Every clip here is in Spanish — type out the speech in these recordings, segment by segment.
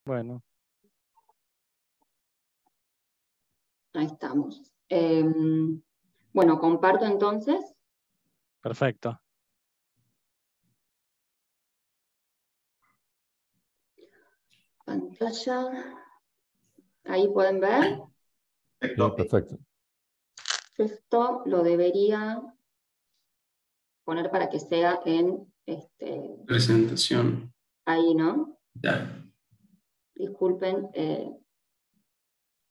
Bueno, Ahí estamos. Bueno, comparto entonces. perfecto. Pantalla. Ahí pueden ver. Sí, perfecto. Esto lo debería poner para que sea en Presentación. ahí, ¿no? Ya. Disculpen,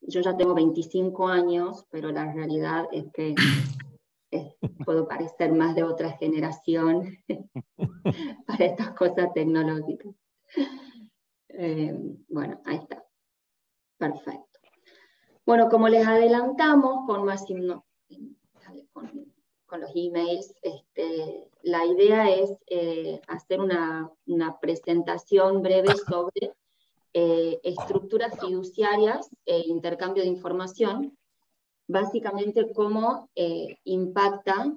yo ya tengo 25 años, pero la realidad es que puedo parecer más de otra generación para estas cosas tecnológicas. Bueno, ahí está. Perfecto. Bueno, como les adelantamos con con los emails, la idea es hacer una presentación breve sobre estructuras fiduciarias e intercambio de información, básicamente cómo impacta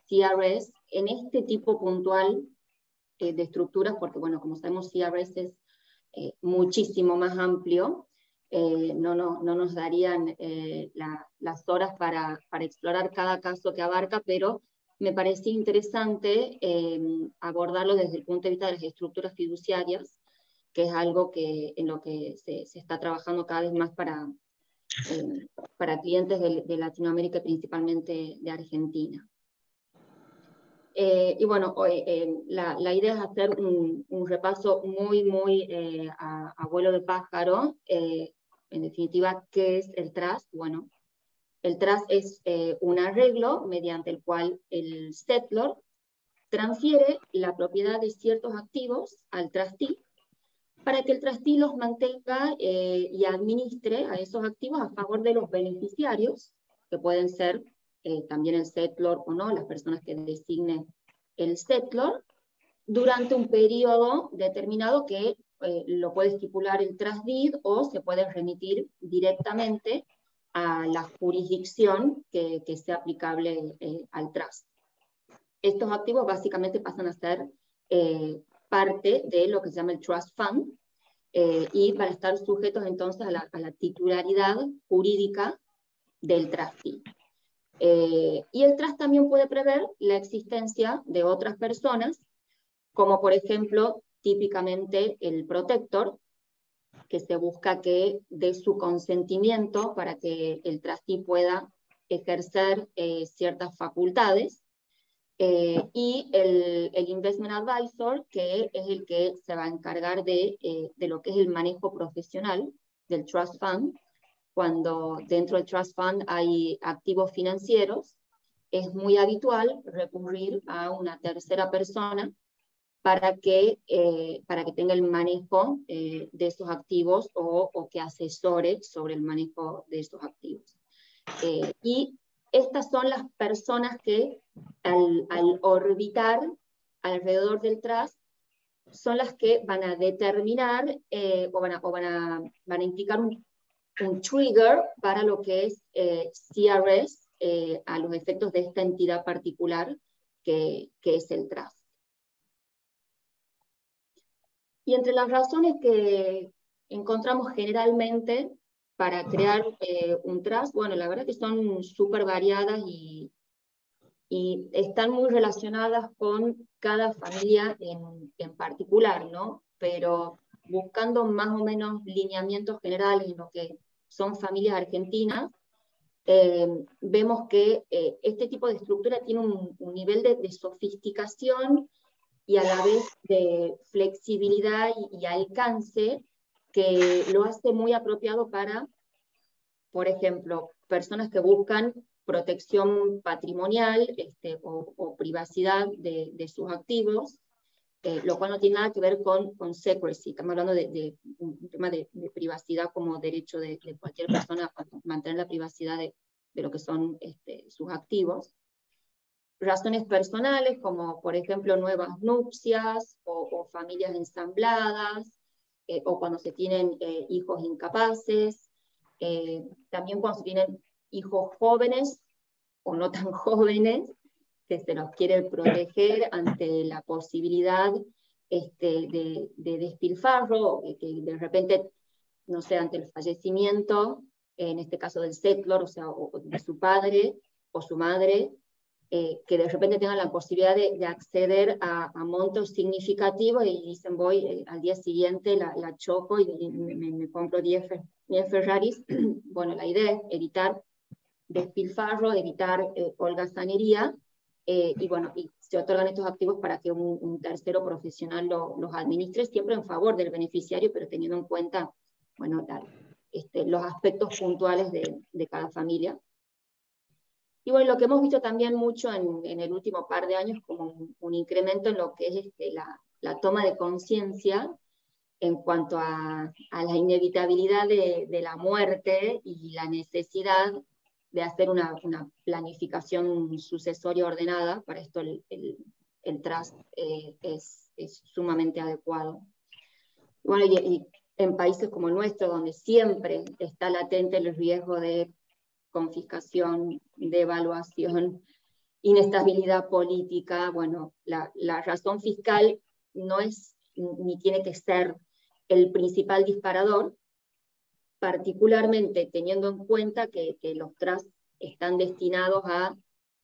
CRS en este tipo puntual de estructuras, porque bueno, como sabemos, CRS es muchísimo más amplio. No nos darían las horas para explorar cada caso que abarca, pero me parecía interesante abordarlo desde el punto de vista de las estructuras fiduciarias, que es algo en lo que se está trabajando cada vez más para clientes de Latinoamérica, principalmente de Argentina. Y bueno, la idea es hacer un repaso muy a vuelo de pájaro. En definitiva, ¿qué es el trust? Bueno, el trust es un arreglo mediante el cual el settlor transfiere la propiedad de ciertos activos al trustee para que el trustee los mantenga y administre a esos activos a favor de los beneficiarios, que pueden ser también el settlor o no, las personas que designe el settlor, durante un periodo determinado que lo puede estipular el trust deed o se puede remitir directamente a la jurisdicción que sea aplicable al trust. Estos activos básicamente pasan a ser parte de lo que se llama el trust fund, y para estar sujetos entonces a la titularidad jurídica del trustee. Y el trust también puede prever la existencia de otras personas, como por ejemplo, típicamente el protector, que se busca que dé su consentimiento para que el trustee pueda ejercer ciertas facultades, y el Investment Advisor, que es el que se va a encargar de lo que es el manejo profesional del Trust Fund. Cuando dentro del Trust Fund hay activos financieros, es muy habitual recurrir a una tercera persona para que tenga el manejo de esos activos o que asesore sobre el manejo de esos activos. Y estas son las personas que al orbitar alrededor del trust son las que van a determinar o van a indicar un trigger para lo que es CRS a los efectos de esta entidad particular que es el trust. Y entre las razones que encontramos generalmente para crear un trust, bueno, la verdad que son súper variadas y están muy relacionadas con cada familia en particular, ¿no? Pero buscando más o menos lineamientos generales en lo que son familias argentinas, vemos que este tipo de estructura tiene un nivel de sofisticación y a la vez de flexibilidad y alcance que lo hace muy apropiado para, por ejemplo, personas que buscan protección patrimonial o privacidad de sus activos, lo cual no tiene nada que ver con secrecy. Estamos hablando de un tema de privacidad como derecho de cualquier persona a mantener la privacidad de lo que son sus activos. Razones personales, como por ejemplo nuevas nupcias o familias ensambladas, o cuando se tienen hijos incapaces, también cuando se tienen hijos jóvenes o no tan jóvenes, que se los quiere proteger ante la posibilidad de despilfarro, que de repente no sé, ante el fallecimiento, en este caso del settlor, o sea, o de su padre o su madre, que de repente tengan la posibilidad de acceder a montos significativos y dicen voy al día siguiente la choco y me compro 10 Ferraris. Bueno, la idea es evitar despilfarro, evitar holgazanería, y bueno, y se otorgan estos activos para que un tercero profesional los administre, siempre en favor del beneficiario, pero teniendo en cuenta, bueno, los aspectos puntuales de cada familia. Y bueno, lo que hemos visto también mucho en el último par de años, como un incremento en lo que es la toma de conciencia en cuanto a la inevitabilidad de la muerte y la necesidad de hacer una planificación sucesoria ordenada. Para esto el trust es sumamente adecuado. Bueno, y en países como el nuestro, donde siempre está latente el riesgo de confiscación, devaluación, inestabilidad política, bueno, la razón fiscal no es ni tiene que ser el principal disparador, particularmente teniendo en cuenta que los trusts están destinados a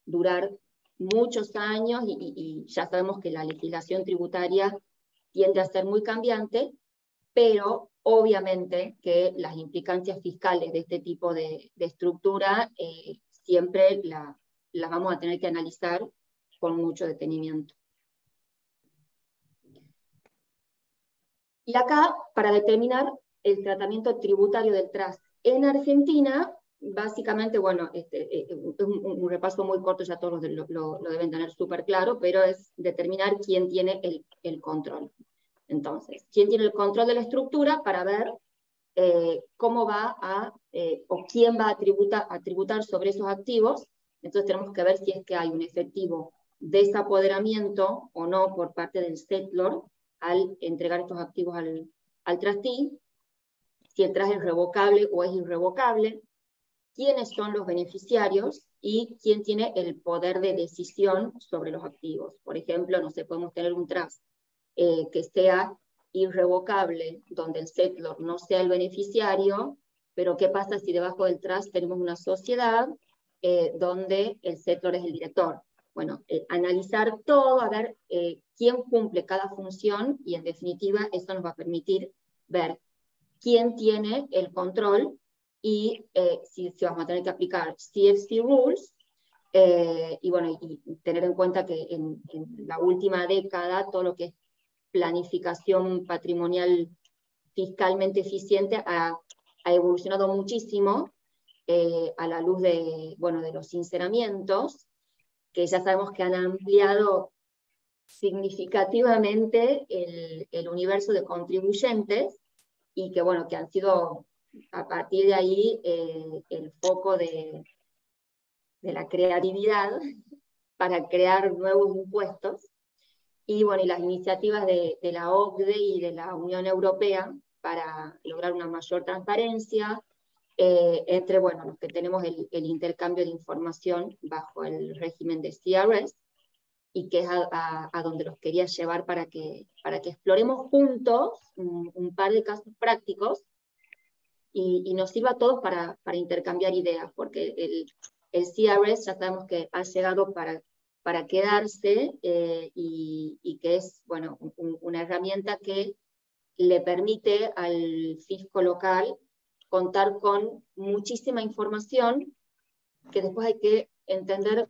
durar muchos años y ya sabemos que la legislación tributaria tiende a ser muy cambiante, pero obviamente que las implicancias fiscales de este tipo de estructura siempre las vamos a tener que analizar con mucho detenimiento. Y acá, para determinar el tratamiento tributario del trust en Argentina, básicamente, bueno, es un repaso muy corto, ya todos lo deben tener súper claro, pero es determinar quién tiene el control. Entonces, quién tiene el control de la estructura para ver cómo va o quién va a tributar sobre esos activos. Entonces tenemos que ver si es que hay un efectivo desapoderamiento o no por parte del settlor al entregar estos activos al trustee, si el trust es revocable o es irrevocable, quiénes son los beneficiarios y quién tiene el poder de decisión sobre los activos. Por ejemplo, no sé, podemos tener un trust que sea irrevocable, donde el settlor no sea el beneficiario, pero ¿qué pasa si debajo del trust tenemos una sociedad donde el settlor es el director? Bueno, analizar todo, a ver quién cumple cada función, y en definitiva eso nos va a permitir ver quién tiene el control y si vamos a tener que aplicar CFC rules, y bueno, y tener en cuenta que en la última década todo lo que es planificación patrimonial fiscalmente eficiente ha evolucionado muchísimo a la luz de los sinceramientos, que ya sabemos que han ampliado significativamente el universo de contribuyentes y que, bueno, que han sido a partir de ahí el foco de la creatividad para crear nuevos impuestos. Y bueno, y las iniciativas de la OCDE y de la Unión Europea para lograr una mayor transparencia entre, bueno, los que tenemos el intercambio de información bajo el régimen de CRS, y que es a donde los quería llevar para que exploremos juntos un par de casos prácticos y nos sirva a todos para intercambiar ideas, porque el CRS ya sabemos que ha llegado para quedarse y que es, bueno, una herramienta que le permite al fisco local contar con muchísima información que después hay que entender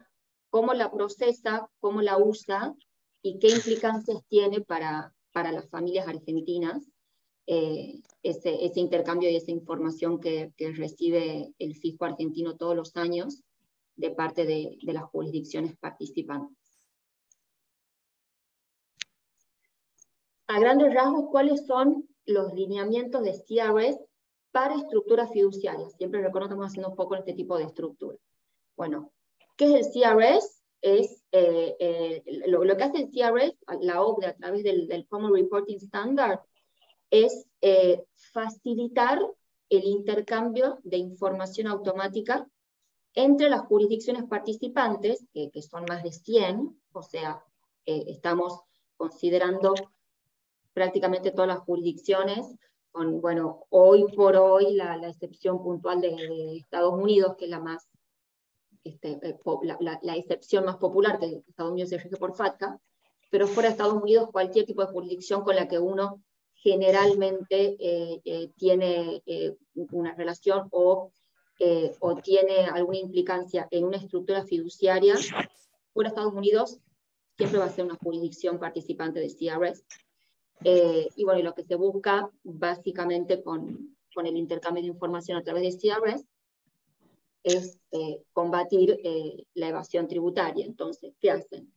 cómo la procesa, cómo la usa y qué implicancias tiene para las familias argentinas ese intercambio y esa información que recibe el fisco argentino todos los años de parte de las jurisdicciones participantes. A grandes rasgos, ¿cuáles son los lineamientos de CRS para estructuras fiduciarias? Siempre recuerdo que estamos haciendo un poco este tipo de estructura. Bueno, ¿qué es el CRS? Es lo que hace el CRS, la OCDE a través del Common Reporting Standard, es facilitar el intercambio de información automática entre las jurisdicciones participantes, que son más de 100, o sea, estamos considerando prácticamente todas las jurisdicciones bueno, hoy por hoy la excepción puntual de Estados Unidos, que es la más, la excepción más popular, que Estados Unidos se rige por FATCA, pero fuera de Estados Unidos cualquier tipo de jurisdicción con la que uno generalmente tiene una relación o tiene alguna implicancia en una estructura fiduciaria, fuera de Estados Unidos siempre va a ser una jurisdicción participante de CRS. Y bueno, y lo que se busca básicamente con el intercambio de información a través de CRS es combatir la evasión tributaria. Entonces, ¿qué hacen?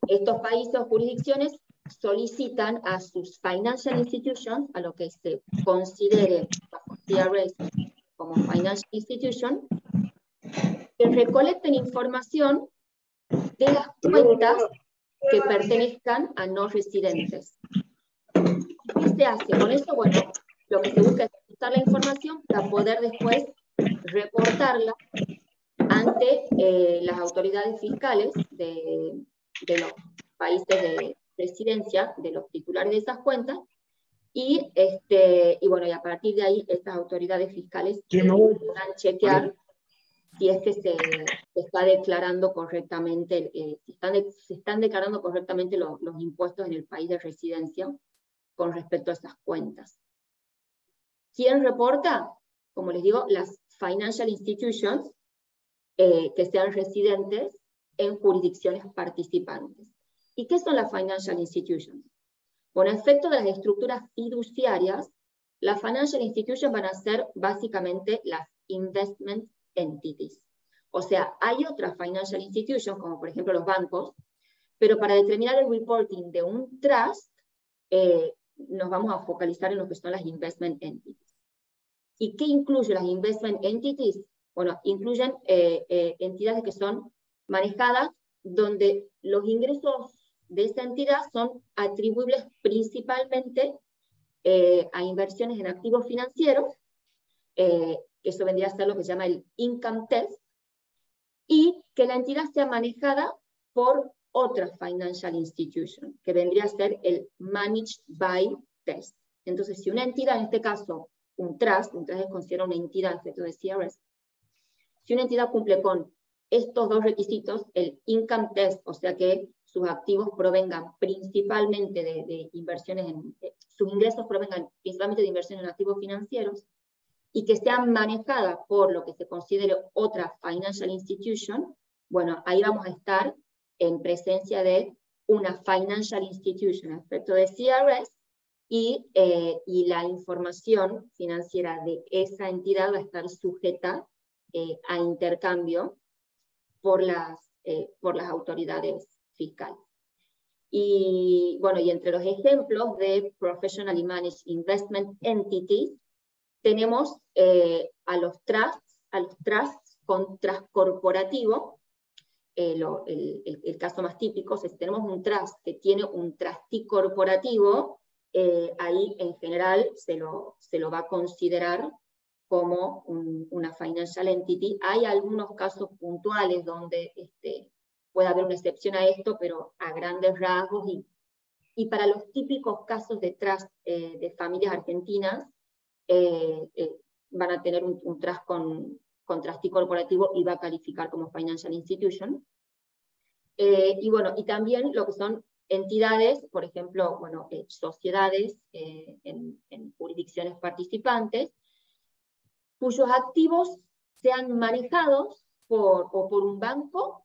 Estos países o jurisdicciones solicitan a sus financial institutions, a lo que se considere bajo CRS como financial institution, que recolecten información de las cuentas que pertenezcan a no residentes. ¿Qué se hace con eso? Bueno, lo que se busca es usar la información para poder después reportarla ante las autoridades fiscales de los países de residencia de los titulares de esas cuentas, y bueno, y a partir de ahí estas autoridades fiscales podrán chequear si es que se está declarando correctamente, se están declarando correctamente los impuestos en el país de residencia con respecto a esas cuentas. ¿Quién reporta? Como les digo, las financial institutions que sean residentes en jurisdicciones participantes. ¿Y qué son las financial institutions? Con efecto de las estructuras fiduciarias, las financial institutions van a ser básicamente las investment entities. O sea, hay otras financial institutions, como por ejemplo los bancos, pero para determinar el reporting de un trust, nos vamos a focalizar en lo que son las investment entities. ¿Y qué incluye las investment entities? Bueno, incluyen entidades que son manejadas donde los ingresos de esa entidad son atribuibles principalmente a inversiones en activos financieros, eso vendría a ser lo que se llama el income test, y que la entidad sea manejada por otra financial institution, que vendría a ser el managed by test. Entonces, si una entidad, en este caso, un trust es considerado una entidad, efecto de CRS, si una entidad cumple con estos dos requisitos, el income test, o sea que sus activos provengan principalmente de inversiones, sus ingresos provengan principalmente de inversiones en activos financieros, y que sean manejadas por lo que se considere otra financial institution, bueno, ahí vamos a estar en presencia de una financial institution a efecto de CRS, y la información financiera de esa entidad va a estar sujeta a intercambio por las autoridades fiscales. Y bueno, y entre los ejemplos de Professionally Managed Investment Entities, tenemos a los trusts con trust corporativo. El caso más típico, si tenemos un trust que tiene un trustee corporativo, ahí en general se lo va a considerar como una financial entity. Hay algunos casos puntuales donde puede haber una excepción a esto, pero a grandes rasgos, y para los típicos casos de trust de familias argentinas, van a tener un trust con trustee corporativo y va a calificar como financial institution. Y bueno, y también lo que son entidades, por ejemplo, bueno, sociedades en jurisdicciones participantes, cuyos activos sean manejados por un banco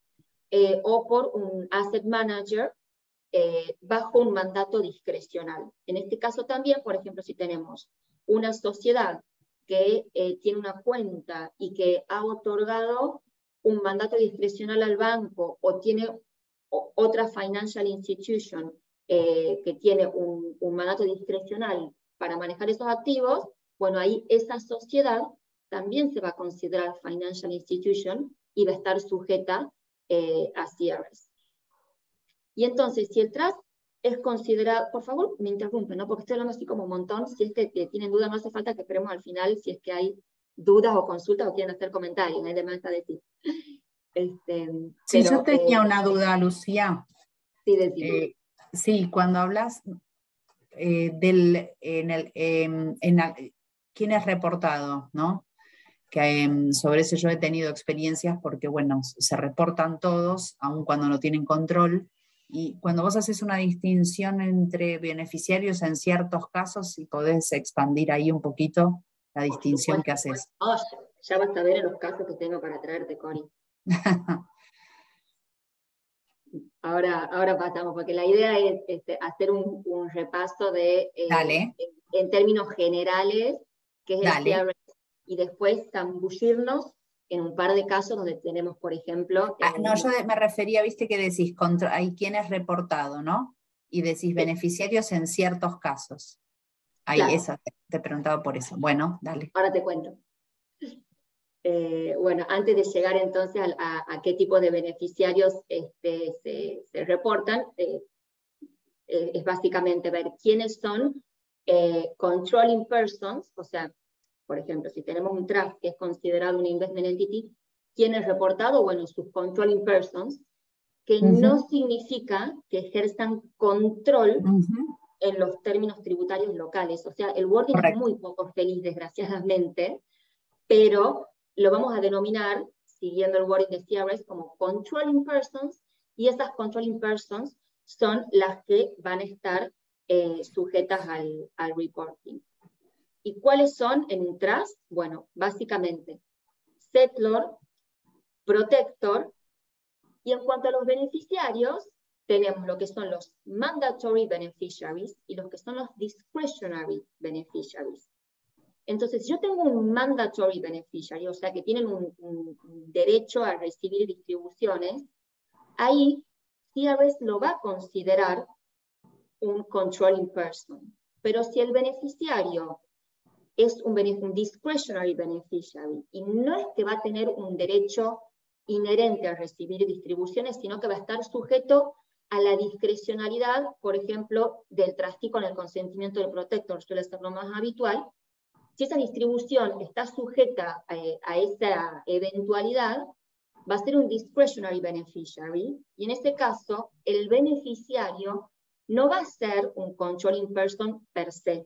o por un asset manager bajo un mandato discrecional. En este caso también, por ejemplo, si tenemos una sociedad que tiene una cuenta y que ha otorgado un mandato discrecional al banco, o tiene otra financial institution que tiene un mandato discrecional para manejar esos activos, bueno, ahí esa sociedad también se va a considerar financial institution y va a estar sujeta a CRS. Y entonces, si el trust es considerado, por favor, me interrumpen, ¿no? Porque estoy hablando así como un montón. Si es que tienen dudas, no hace falta que esperemos al final, si es que hay dudas o consultas o quieren hacer comentarios, no hay demás a decir. Sí, yo tenía una duda, Lucía. Sí, decir. Sí, cuando hablas, quién es reportado, ¿no? Que sobre eso yo he tenido experiencias porque, bueno, se reportan todos, aun cuando no tienen control, y cuando vos haces una distinción entre beneficiarios en ciertos casos, si podés expandir ahí un poquito la distinción que haces. Oh, ya vas a ver en los casos que tengo para traerte, Cori. Ahora pasamos, porque la idea es hacer un repaso de, en términos generales, qué es el CRS, y después zambullirnos en un par de casos donde tenemos, por ejemplo... no, yo me refería, viste que decís, hay quienes reportado, ¿no? Y decís beneficiarios en ciertos casos. Ahí, claro. Eso, te preguntaba por eso. Bueno, dale. Ahora te cuento. Bueno, antes de llegar entonces a qué tipo de beneficiarios se reportan, es básicamente ver quiénes son controlling persons, o sea, por ejemplo, si tenemos un trust que es considerado una investment entity, ¿quién es reportado? Bueno, sus controlling persons, que no significa que ejerzan control en los términos tributarios locales. O sea, el wording es muy poco feliz, desgraciadamente, pero lo vamos a denominar, siguiendo el wording de CRS, como controlling persons, y esas controlling persons son las que van a estar sujetas al reporting. ¿Y cuáles son en un trust? Bueno, básicamente, settlor, protector, y en cuanto a los beneficiarios, tenemos lo que son los mandatory beneficiaries y los que son los discretionary beneficiaries. Entonces, yo tengo un mandatory beneficiary, o sea, que tienen un derecho a recibir distribuciones, ahí CRS lo va a considerar un controlling person. Pero si el beneficiario es un discretionary beneficiary, y no es que va a tener un derecho inherente a recibir distribuciones, sino que va a estar sujeto a la discrecionalidad, por ejemplo, del trustee con el consentimiento del protector, suele ser lo más habitual. Si esa distribución está sujeta a esa eventualidad, va a ser un discretionary beneficiary, y en este caso, el beneficiario no va a ser un controlling person per se.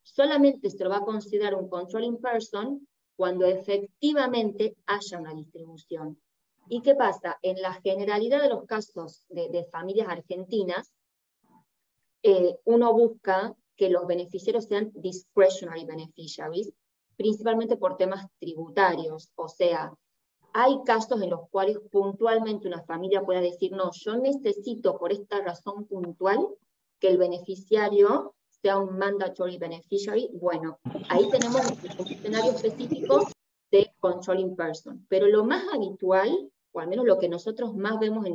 Solamente se lo va a considerar un controlling person cuando efectivamente haya una distribución. ¿Y qué pasa? En la generalidad de los casos de familias argentinas, uno busca que los beneficiarios sean discretionary beneficiaries, principalmente por temas tributarios. O sea, hay casos en los cuales puntualmente una familia pueda decir, no, yo necesito por esta razón puntual que el beneficiario sea un mandatory beneficiary. Bueno, ahí tenemos un escenario específico de controlling person. Pero lo más habitual, o al menos lo que nosotros más vemos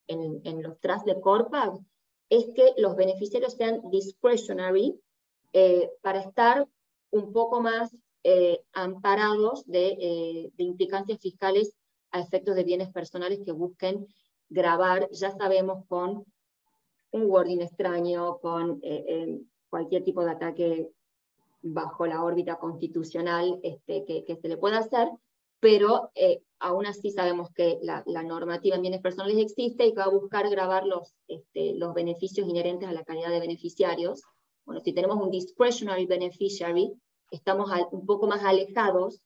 en los trusts de Corpac, es que los beneficiarios sean discretionary para estar un poco más amparados de implicancias fiscales a efectos de bienes personales que busquen gravar, ya sabemos, con un wording extraño, con cualquier tipo de ataque bajo la órbita constitucional que se le pueda hacer, pero aún así sabemos que la normativa en bienes personales existe y que va a buscar gravar los beneficios inherentes a la calidad de beneficiarios. Bueno, si tenemos un discretionary beneficiary, estamos un poco más alejados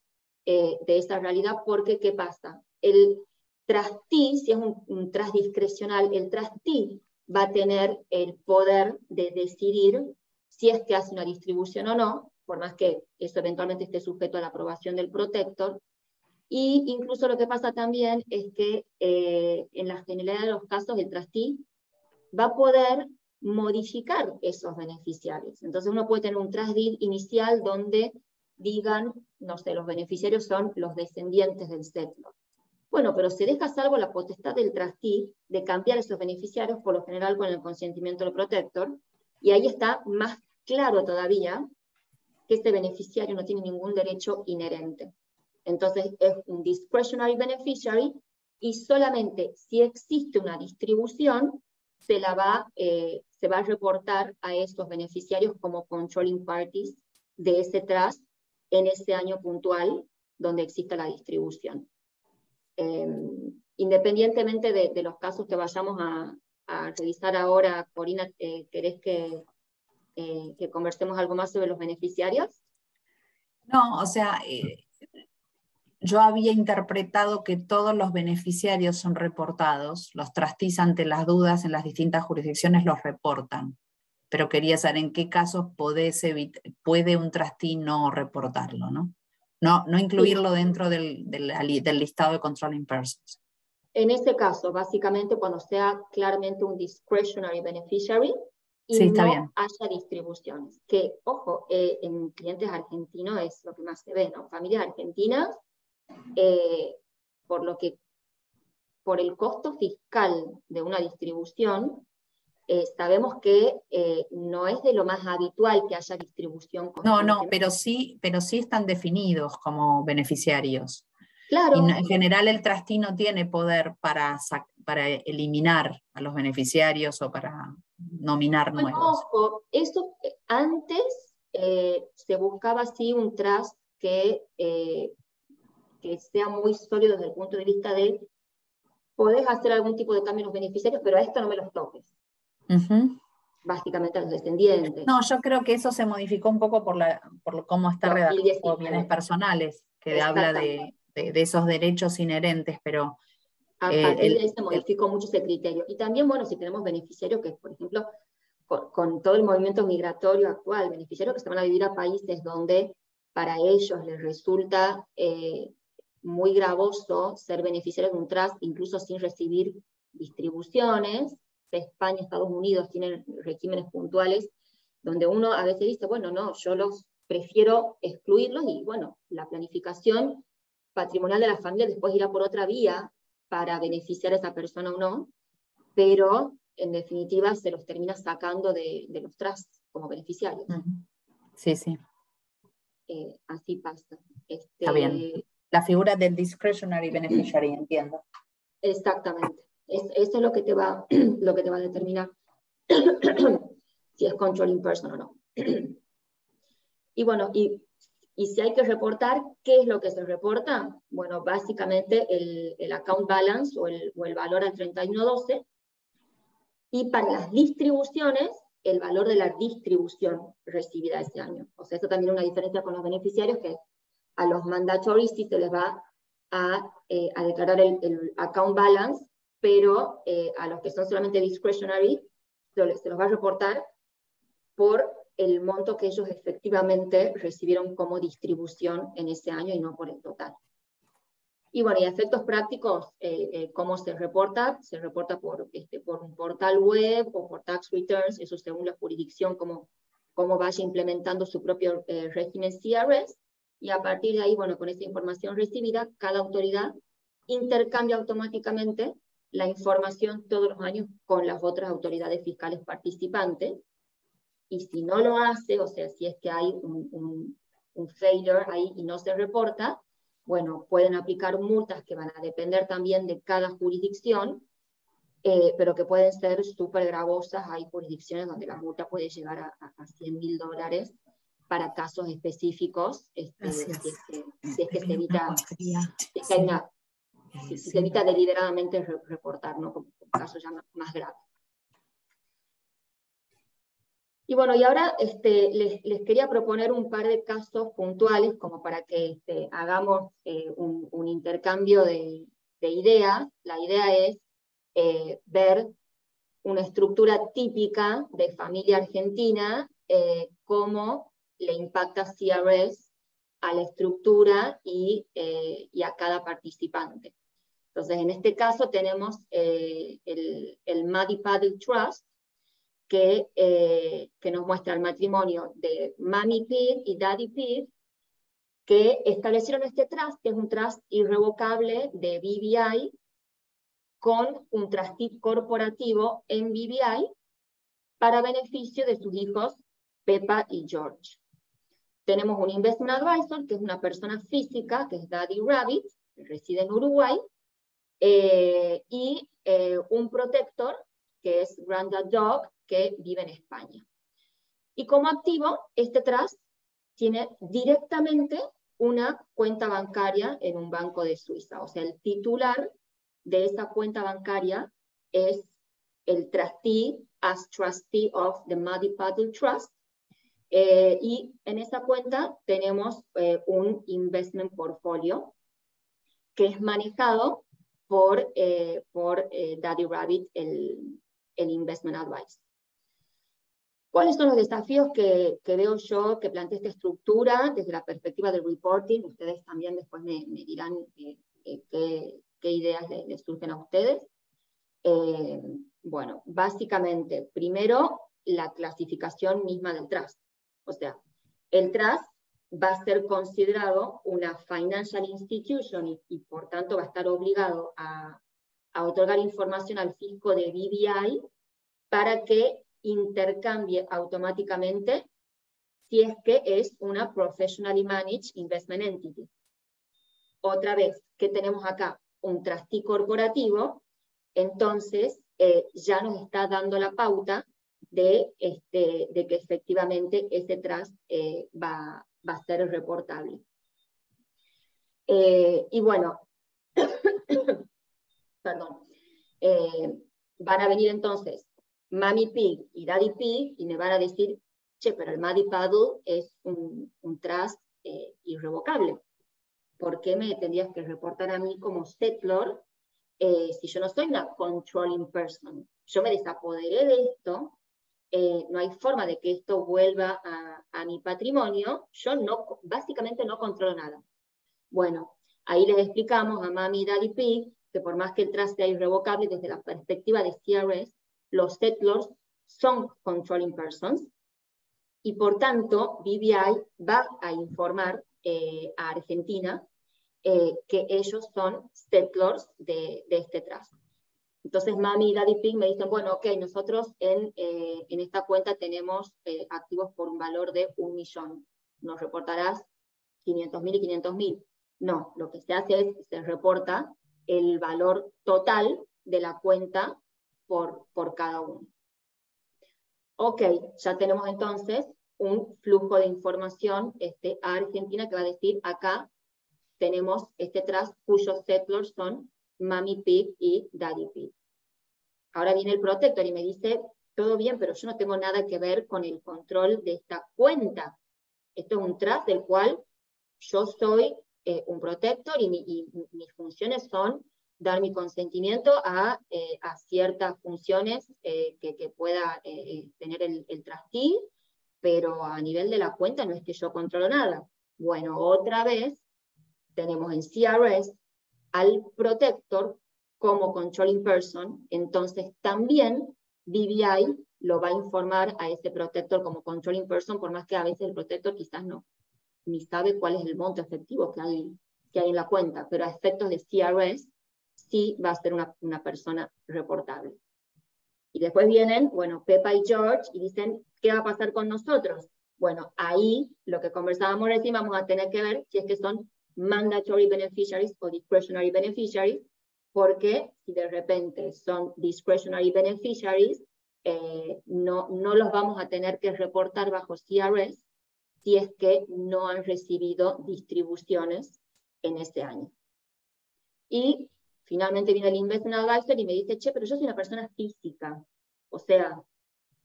de esa realidad, porque ¿qué pasa? El trustee, si es un trust discrecional, el trustee va a tener el poder de decidir si es que hace una distribución o no, por más que eso eventualmente esté sujeto a la aprobación del protector. Y incluso lo que pasa también es que en la generalidad de los casos el trustee va a poder modificar esos beneficiarios. Entonces uno puede tener un trust deed inicial donde digan, no sé, los beneficiarios son los descendientes del settlor. Bueno, pero se deja salvo la potestad del trustee de cambiar esos beneficiarios, por lo general con el consentimiento del protector, y ahí está más claro todavía que este beneficiario no tiene ningún derecho inherente. Entonces es un discretionary beneficiary, y solamente si existe una distribución se va a reportar a estos beneficiarios como controlling parties de ese trust en ese año puntual donde exista la distribución. Independientemente de los casos que vayamos a revisar ahora, Corina, ¿querés que que conversemos algo más sobre los beneficiarios? No, o sea, yo había interpretado que todos los beneficiarios son reportados, los trustees ante las dudas en las distintas jurisdicciones los reportan, pero quería saber en qué casos puede un trustee no reportarlo, ¿no? No incluirlo dentro del listado de controlling persons. En ese caso, básicamente cuando sea claramente un discretionary beneficiary y sí, está no bien. haya distribuciones. Que, ojo, en clientes argentinos es lo que más se ve, ¿no? Familias argentinas, por el costo fiscal de una distribución, sabemos que no es de lo más habitual que haya distribución constantemente. No, pero sí están definidos como beneficiarios. Claro. Y en general el trustee no tiene poder para eliminar a los beneficiarios o para nominar nuevos. Ojo, eso antes se buscaba así un trust que sea muy sólido desde el punto de vista de podés hacer algún tipo de cambio en los beneficiarios, pero a esto no me los toques. Básicamente a los descendientes. No, yo creo que eso se modificó un poco por cómo está redactado bienes personales, que habla de esos derechos inherentes, pero a partir de ahí se modificó mucho ese criterio. Y también, bueno, si tenemos beneficiarios que, por ejemplo, con todo el movimiento migratorio actual, beneficiarios que se van a vivir a países donde para ellos les resulta muy gravoso ser beneficiarios de un trust, incluso sin recibir distribuciones. España, Estados Unidos tienen regímenes puntuales donde uno a veces dice, bueno, no, yo los prefiero excluirlos y bueno, la planificación patrimonial de la familia después irá por otra vía para beneficiar a esa persona o no, pero en definitiva se los termina sacando de los trusts como beneficiarios. Sí, sí. Así pasa. Está bien. La figura del discretionary beneficiary, entiendo. Exactamente. Eso es lo que te va a determinar si es controlling person o no. Y bueno, y si hay que reportar, ¿qué es lo que se reporta? Bueno, básicamente el account balance o el valor al 31/12, y para las distribuciones, el valor de la distribución recibida ese año. O sea, eso también es una diferencia con los beneficiarios, que a los mandatories sí se les va a declarar el account balance, pero a los que son solamente discretionary, se los va a reportar por el monto que ellos efectivamente recibieron como distribución en ese año y no por el total. Y bueno, y a efectos prácticos, ¿cómo se reporta? Se reporta por un portal web o por tax returns, eso según la jurisdicción, cómo vaya implementando su propio régimen CRS, y a partir de ahí, bueno, con esa información recibida, cada autoridad intercambia automáticamente la información todos los años con las otras autoridades fiscales participantes, y si no lo hace, o sea, si es que hay un failure ahí y no se reporta, bueno, pueden aplicar multas que van a depender también de cada jurisdicción, pero que pueden ser súper gravosas. Hay jurisdicciones donde la multa puede llegar a $100.000 para casos específicos, si es que se evita, si se evita deliberadamente reportar, ¿no? Como casos ya más graves. Y bueno, y ahora les quería proponer un par de casos puntuales como para que hagamos un intercambio de ideas. La idea es ver una estructura típica de familia argentina, cómo le impacta CRS a la estructura y a cada participante. Entonces, en este caso tenemos el Muddy Paddle Trust, que nos muestra el matrimonio de Mami Pig y Daddy Pig, que establecieron este trust, que es un trust irrevocable de BVI, con un trustee corporativo en BVI, para beneficio de sus hijos Peppa y George. Tenemos un investment advisor, que es una persona física, que es Daddy Rabbit, que reside en Uruguay, y un protector, que es Grandad Dog, que vive en España. Y como activo, este trust tiene directamente una cuenta bancaria en un banco de Suiza. O sea, el titular de esa cuenta bancaria es el trustee as trustee of the Muddy Paddle Trust, Y en esa cuenta tenemos un investment portfolio que es manejado por Daddy Rabbit, el investment advice. ¿Cuáles son los desafíos que veo yo que plantea esta estructura desde la perspectiva del reporting? Ustedes también después me dirán qué ideas les surgen a ustedes. Bueno, básicamente, primero, la clasificación misma del trust. O sea, el trust va a ser considerado una financial institution y por tanto va a estar obligado a otorgar información al fisco de BVI para que intercambie automáticamente si es que es una professionally managed investment entity. Otra vez, ¿qué tenemos acá? Un trustee corporativo, entonces ya nos está dando la pauta de que efectivamente ese trust va a ser reportable. Y bueno, perdón, van a venir entonces Mami Pig y Daddy Pig y me van a decir, che, pero el Muddy Paddle es un trust irrevocable. ¿Por qué me tendrías que reportar a mí como settlor si yo no soy una controlling person? Yo me desapoderé de esto, no hay forma de que esto vuelva a mi patrimonio, yo básicamente no controlo nada. Bueno, ahí les explicamos a Mami y Daddy Pig que por más que el trust sea irrevocable desde la perspectiva de CRS, los settlors son controlling persons y por tanto BVI va a informar a Argentina que ellos son settlors de este trust. Entonces Mami y Daddy Pig me dicen, bueno, ok, nosotros en esta cuenta tenemos activos por un valor de 1 millón. Nos reportarás 500.000 y 500.000. No, lo que se hace es, se reporta el valor total de la cuenta por cada uno. Ok, ya tenemos entonces un flujo de información a Argentina que va a decir, acá tenemos este trust cuyos settlors son Mami Pig y Daddy Pig. Ahora viene el protector y me dice, todo bien, pero yo no tengo nada que ver con el control de esta cuenta. Esto es un trust del cual yo soy un protector y mis funciones son dar mi consentimiento a ciertas funciones que pueda tener el trustee, pero a nivel de la cuenta no es que yo controlo nada. Bueno, otra vez tenemos en CRS al protector como controlling person, entonces también BVI lo va a informar a ese protector como controlling person, por más que a veces el protector quizás no ni sabe cuál es el monto efectivo que hay en la cuenta, pero a efectos de CRS sí va a ser una persona reportable. Y después vienen, bueno, Pepa y George y dicen, ¿qué va a pasar con nosotros? Bueno, ahí lo que conversábamos recién vamos a tener que ver si es que son mandatory beneficiaries o discretionary beneficiaries, porque si de repente son discretionary beneficiaries, no los vamos a tener que reportar bajo CRS si es que no han recibido distribuciones en ese año. Y finalmente viene el investment advisor y me dice, che, pero yo soy una persona física. O sea,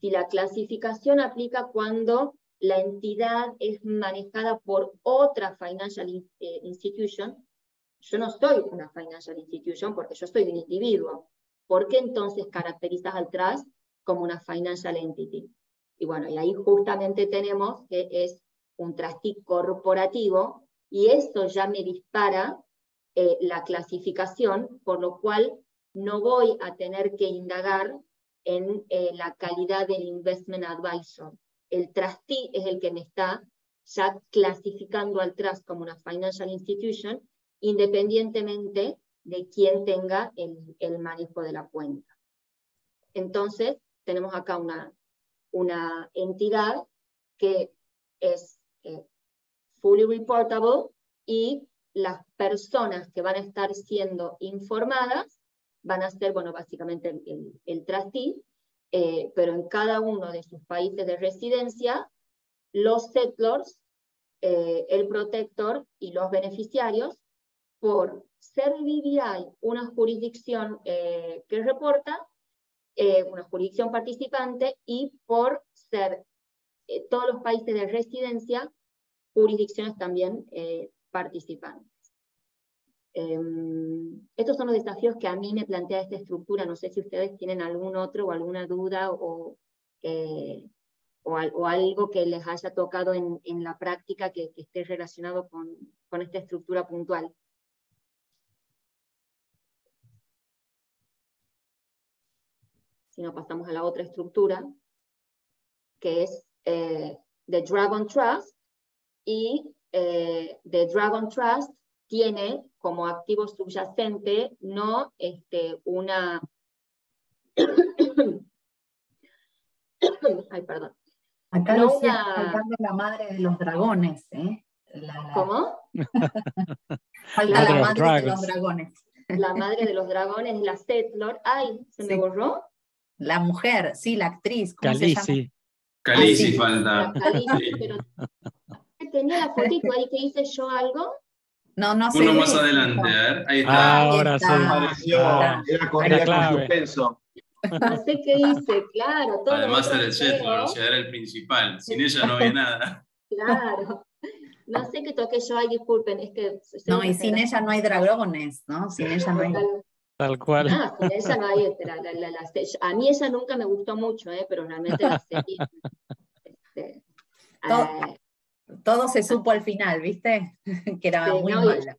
si la clasificación aplica cuando la entidad es manejada por otra financial institution, yo no soy una financial institution porque yo soy un individuo. ¿Por qué entonces caracterizas al trust como una financial entity? Y bueno, y ahí justamente tenemos que es un trustee corporativo, y eso ya me dispara la clasificación, por lo cual no voy a tener que indagar en la calidad del investment advisor. El trustee es el que me está ya clasificando al trust como una financial institution, independientemente de quién tenga el manejo de la cuenta. Entonces, tenemos acá una entidad que es fully reportable y las personas que van a estar siendo informadas van a ser, bueno, básicamente el trustee, pero en cada uno de sus países de residencia, los settlors, el protector y los beneficiarios, por ser BVI una jurisdicción que reporta, una jurisdicción participante, y por ser todos los países de residencia, jurisdicciones también participantes. Estos son los desafíos que a mí me plantea esta estructura. No sé si ustedes tienen algún otro o alguna duda o algo que les haya tocado en la práctica que esté relacionado con esta estructura puntual. Si no, pasamos a la otra estructura, que es The Dragon Trust, y The Dragon Trust tiene como activo subyacente no una... Ay, perdón. Acá No Lucía una- está faltando la madre de los dragones, ¿eh? ¿Cómo? Falta la Mother of madre de los Dragons. dragones. La madre de los dragones es la Settlor. Ay, ¿se me Sí. borró? La mujer, sí, la actriz, ¿cómo se llama? Khaleesi. Khaleesi Ah, sí. falta. La Khaleesi, Sí. pero tenía la fotito ahí que hice yo algo. No, no sé. Uno más adelante, a ver, ahí está. Ahí Ahora está, sí. Apareció, Ah, era corrida con clave. suspenso. No sé qué hice, claro. Todo Además lo era otro el Settlor, feo, o sea, era el principal. Sin ella no había nada. claro. No sé qué toqué yo, ay, disculpen, es que... soy No, una y sin ella no hay dragones, ¿no? Sin ella no hay. generación- Tal cual. Ah, sin ella no hay... a mí ella nunca me gustó mucho, pero realmente la serie... Todo- Todo se supo al final, ¿viste? Que era Sí, muy no, y- mala.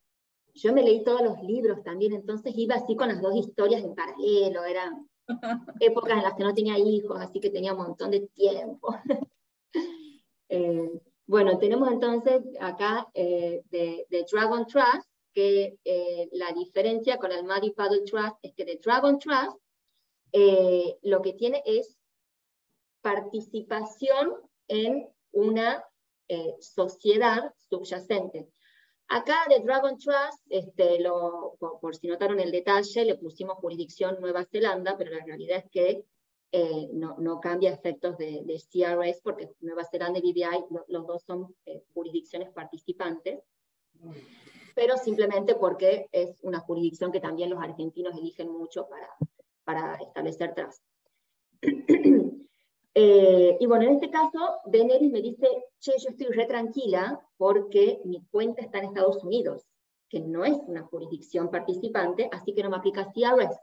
yo me leí todos los libros también, entonces iba así con las dos historias en paralelo, eran épocas en las que no tenía hijos, así que tenía un montón de tiempo. Bueno, tenemos entonces acá de Dragon Trust, que la diferencia con el Muddy Paddle Trust es que de Dragon Trust lo que tiene es participación en una sociedad subyacente. Acá de Dragon Trust, por si notaron el detalle, le pusimos jurisdicción Nueva Zelanda, pero la realidad es que no cambia efectos de CRS, porque Nueva Zelanda y BVI, los dos son jurisdicciones participantes, pero simplemente porque es una jurisdicción que también los argentinos eligen mucho para establecer trust. Y bueno, en este caso, Daenerys me dice, che, yo estoy re tranquila porque mi cuenta está en Estados Unidos, que no es una jurisdicción participante, así que no me aplica CRS.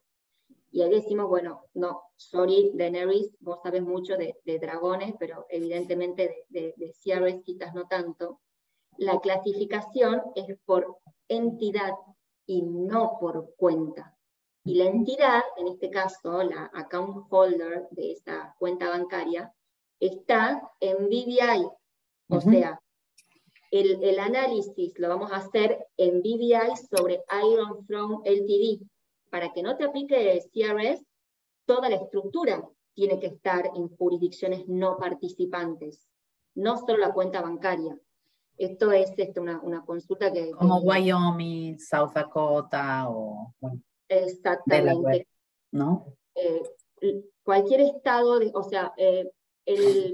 Y ahí decimos, bueno, no, sorry, Daenerys, vos sabés mucho de dragones, pero evidentemente de CRS quizás no tanto. La clasificación es por entidad y no por cuenta. Y la entidad, en este caso, la account holder de esa cuenta bancaria, está en BVI. O sea, el análisis lo vamos a hacer en BVI sobre Iron Throne Ltd. Para que no te aplique CRS, toda la estructura tiene que estar en jurisdicciones no participantes, no solo la cuenta bancaria. Esto es una consulta que... Como Wyoming, South Dakota o... Bueno, exactamente. Delaware, ¿no? Cualquier estado, o sea,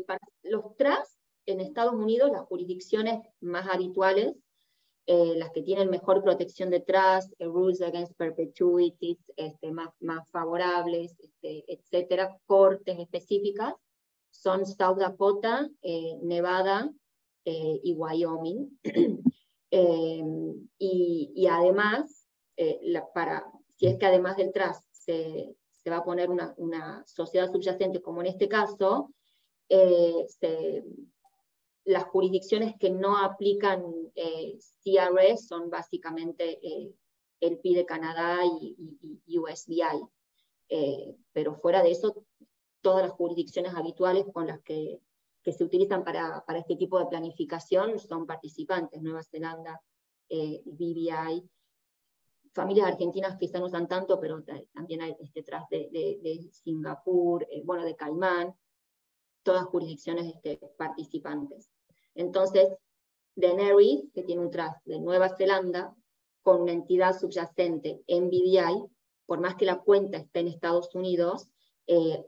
para los trusts en Estados Unidos, las jurisdicciones más habituales, las que tienen mejor protección de trust, rules against perpetuities, más favorables, etcétera, cortes específicas, son South Dakota, Nevada y Wyoming. Y además, si es que además del trust se va a poner una sociedad subyacente, como en este caso, las jurisdicciones que no aplican CRS son básicamente el PI de Canadá y USVI. Pero fuera de eso, todas las jurisdicciones habituales con las que se utilizan para este tipo de planificación son participantes, Nueva Zelanda, BVI, familias argentinas quizás no usan tanto, pero también hay detrás de Singapur, bueno, de Caimán, todas jurisdicciones participantes. Entonces, Daenerys, que tiene un trust de Nueva Zelanda, con una entidad subyacente en BVI, por más que la cuenta esté en Estados Unidos,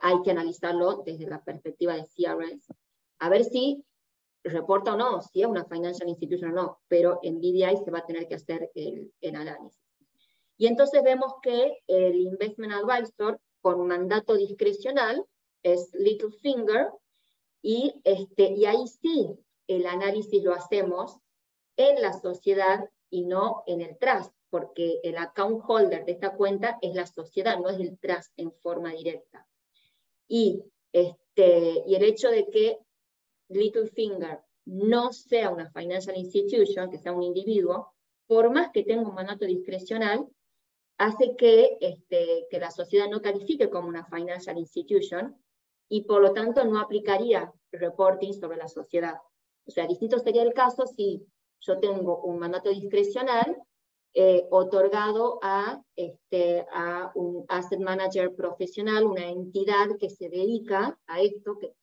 hay que analizarlo desde la perspectiva de CRS, a ver si reporta o no, si es una financial institution o no, pero en BVI se va a tener que hacer el análisis. Y entonces vemos que el Investment Advisor, con mandato discrecional, es Littlefinger, Y ahí sí, el análisis lo hacemos en la sociedad y no en el trust, porque el account holder de esta cuenta es la sociedad, no es el trust en forma directa. Y el hecho de que Littlefinger no sea una financial institution, que sea un individuo, por más que tenga un mandato discrecional, hace que la sociedad no califique como una financial institution y por lo tanto no aplicaría reporting sobre la sociedad. O sea, distinto sería el caso si yo tengo un mandato discrecional otorgado a un asset manager profesional, una entidad que se dedica a esto, que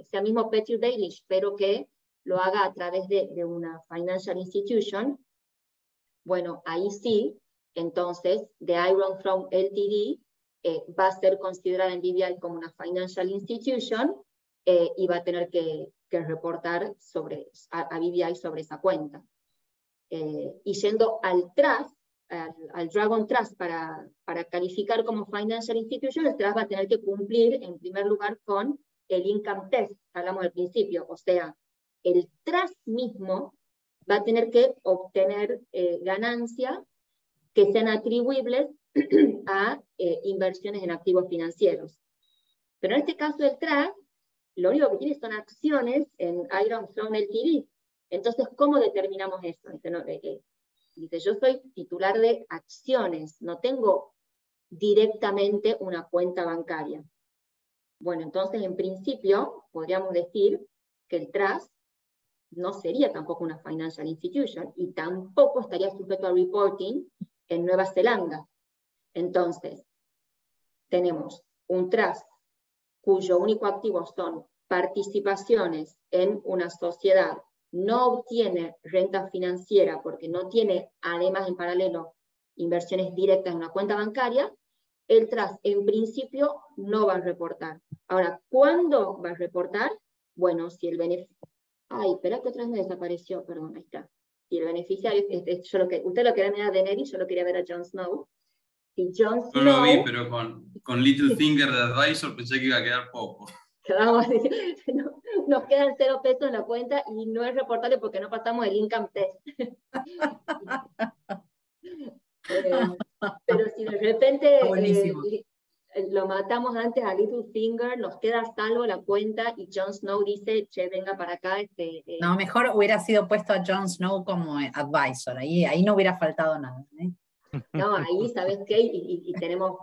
sea mismo Petty Baelish, pero que lo haga a través de una financial institution. Bueno, ahí sí, entonces, The Iron Throne Ltd va a ser considerada en BVI como una financial institution y va a tener que reportar a BVI sobre esa cuenta. Y yendo al trust, al Dragon Trust, para calificar como financial institution, el trust va a tener que cumplir, en primer lugar, con el income test, que hablamos al principio. O sea, el trust mismo va a tener que obtener ganancias que sean atribuibles a inversiones en activos financieros. Pero en este caso el trust, lo único que tiene son acciones en Iron Throne Ltd. Entonces, ¿cómo determinamos eso? Dice, yo soy titular de acciones, no tengo directamente una cuenta bancaria. Bueno, entonces, en principio, podríamos decir que el trust no sería tampoco una financial institution y tampoco estaría sujeto a reporting en Nueva Zelanda. Entonces, tenemos un trust cuyo único activo son participaciones en una sociedad, no obtiene renta financiera porque no tiene, además en paralelo, inversiones directas en una cuenta bancaria, el trust en principio no va a reportar. Ahora, ¿cuándo va a reportar? Bueno, si el beneficio... Ay, espera que otra vez me desapareció, perdón, ahí está. Si el beneficiario, usted lo quería ver a Daenerys, yo lo quería ver a Jon Snow. Si Jon Snow... No lo vi, pero con Littlefinger de advisor pensé que iba a quedar poco. Nos quedan 0 pesos en la cuenta y no es reportable porque no pasamos el income test. Pero si de repente lo matamos antes a Littlefinger, nos queda a salvo la cuenta y Jon Snow dice, che, venga para acá. No, mejor hubiera sido puesto a Jon Snow como advisor, ahí no hubiera faltado nada. No, ahí, ¿sabes qué? Y tenemos,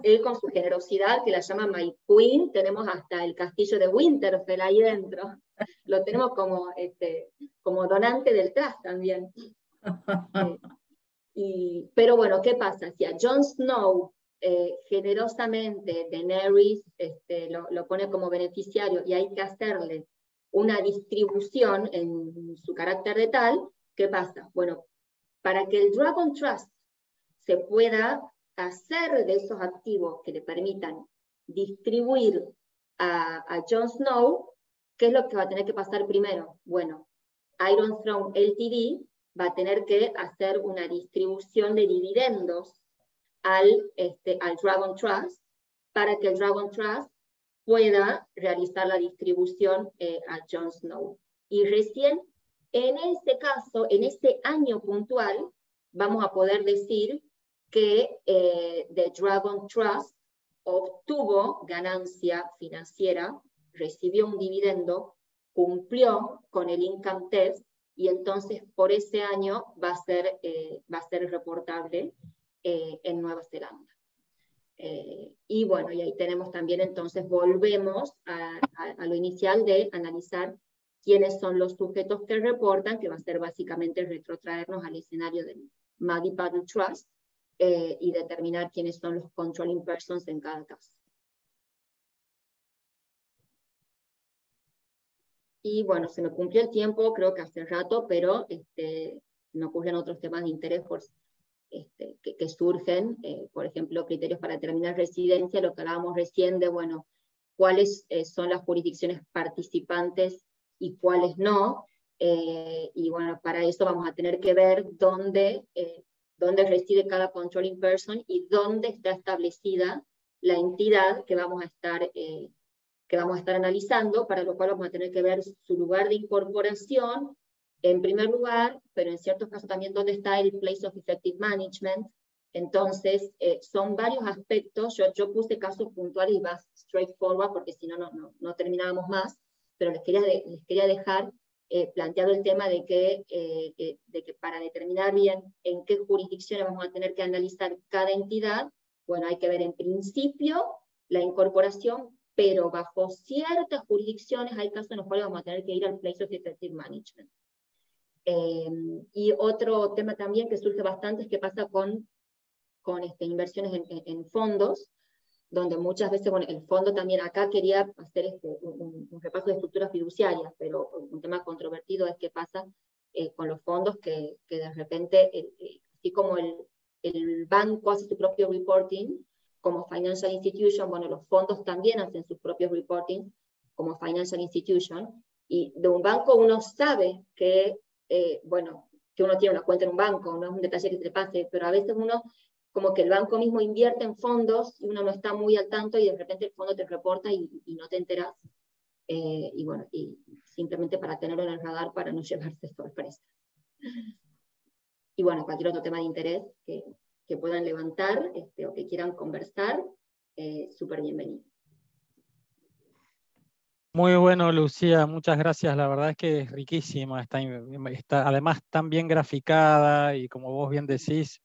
él con su generosidad, que la llama My Queen, tenemos hasta el castillo de Winterfell ahí dentro. Lo tenemos como donante del trust también. Pero bueno, ¿qué pasa? Si a Jon Snow generosamente Daenerys lo pone como beneficiario y hay que hacerle una distribución en su carácter de tal, ¿qué pasa? Bueno, para que el Dragon Trust se pueda hacer de esos activos que le permitan distribuir a Jon Snow, ¿qué es lo que va a tener que pasar primero? Bueno, Iron Throne Ltd va a tener que hacer una distribución de dividendos al Dragon Trust para que el Dragon Trust pueda realizar la distribución a Jon Snow. Y recién en este caso, en este año puntual, vamos a poder decir que The Dragon Trust obtuvo ganancia financiera, recibió un dividendo, cumplió con el income test y entonces por ese año va a ser reportable en Nueva Zelanda. Y bueno, y ahí tenemos también entonces, volvemos a lo inicial de analizar quiénes son los sujetos que reportan, que va a ser básicamente retrotraernos al escenario del Maddie Paddle Trust y determinar quiénes son los controlling persons en cada caso. Y bueno, se me cumplió el tiempo, creo que hace rato, pero me ocurren otros temas de interés que surgen, por ejemplo, criterios para determinar residencia, lo que hablábamos recién de, bueno, cuáles son las jurisdicciones participantes y cuáles no, y bueno, para eso vamos a tener que ver dónde reside cada controlling person y dónde está establecida la entidad que vamos a estar que vamos a estar analizando, para lo cual vamos a tener que ver su lugar de incorporación, en primer lugar, pero en ciertos casos también dónde está el place of effective management. Entonces, son varios aspectos. Yo puse casos puntuales y más straightforward, porque si no, no terminábamos más, pero les quería dejar planteado el tema de que para determinar bien en qué jurisdicciones vamos a tener que analizar cada entidad, bueno, hay que ver en principio la incorporación, pero bajo ciertas jurisdicciones hay casos en los cuales vamos a tener que ir al place of effective management. Y otro tema también que surge bastante es qué pasa con inversiones en fondos, donde muchas veces, bueno, el fondo también, acá quería hacer un repaso de estructuras fiduciarias, pero un tema controvertido es qué pasa con los fondos que de repente, así como el banco hace su propio reporting, como financial institution, bueno, los fondos también hacen sus propios reporting como financial institution, y de un banco uno sabe que, bueno, que uno tiene una cuenta en un banco, no es un detalle que se le pase, pero a veces uno, como que el banco mismo invierte en fondos, y uno no está muy al tanto, y de repente el fondo te reporta y no te enteras, y bueno, y simplemente para tenerlo en el radar para no llevarse sorpresas. Y bueno, cualquier otro tema de interés que puedan levantar o que quieran conversar, súper bienvenido. Muy bueno, Lucía, muchas gracias. La verdad es que es riquísima, está además tan bien graficada y como vos bien decís,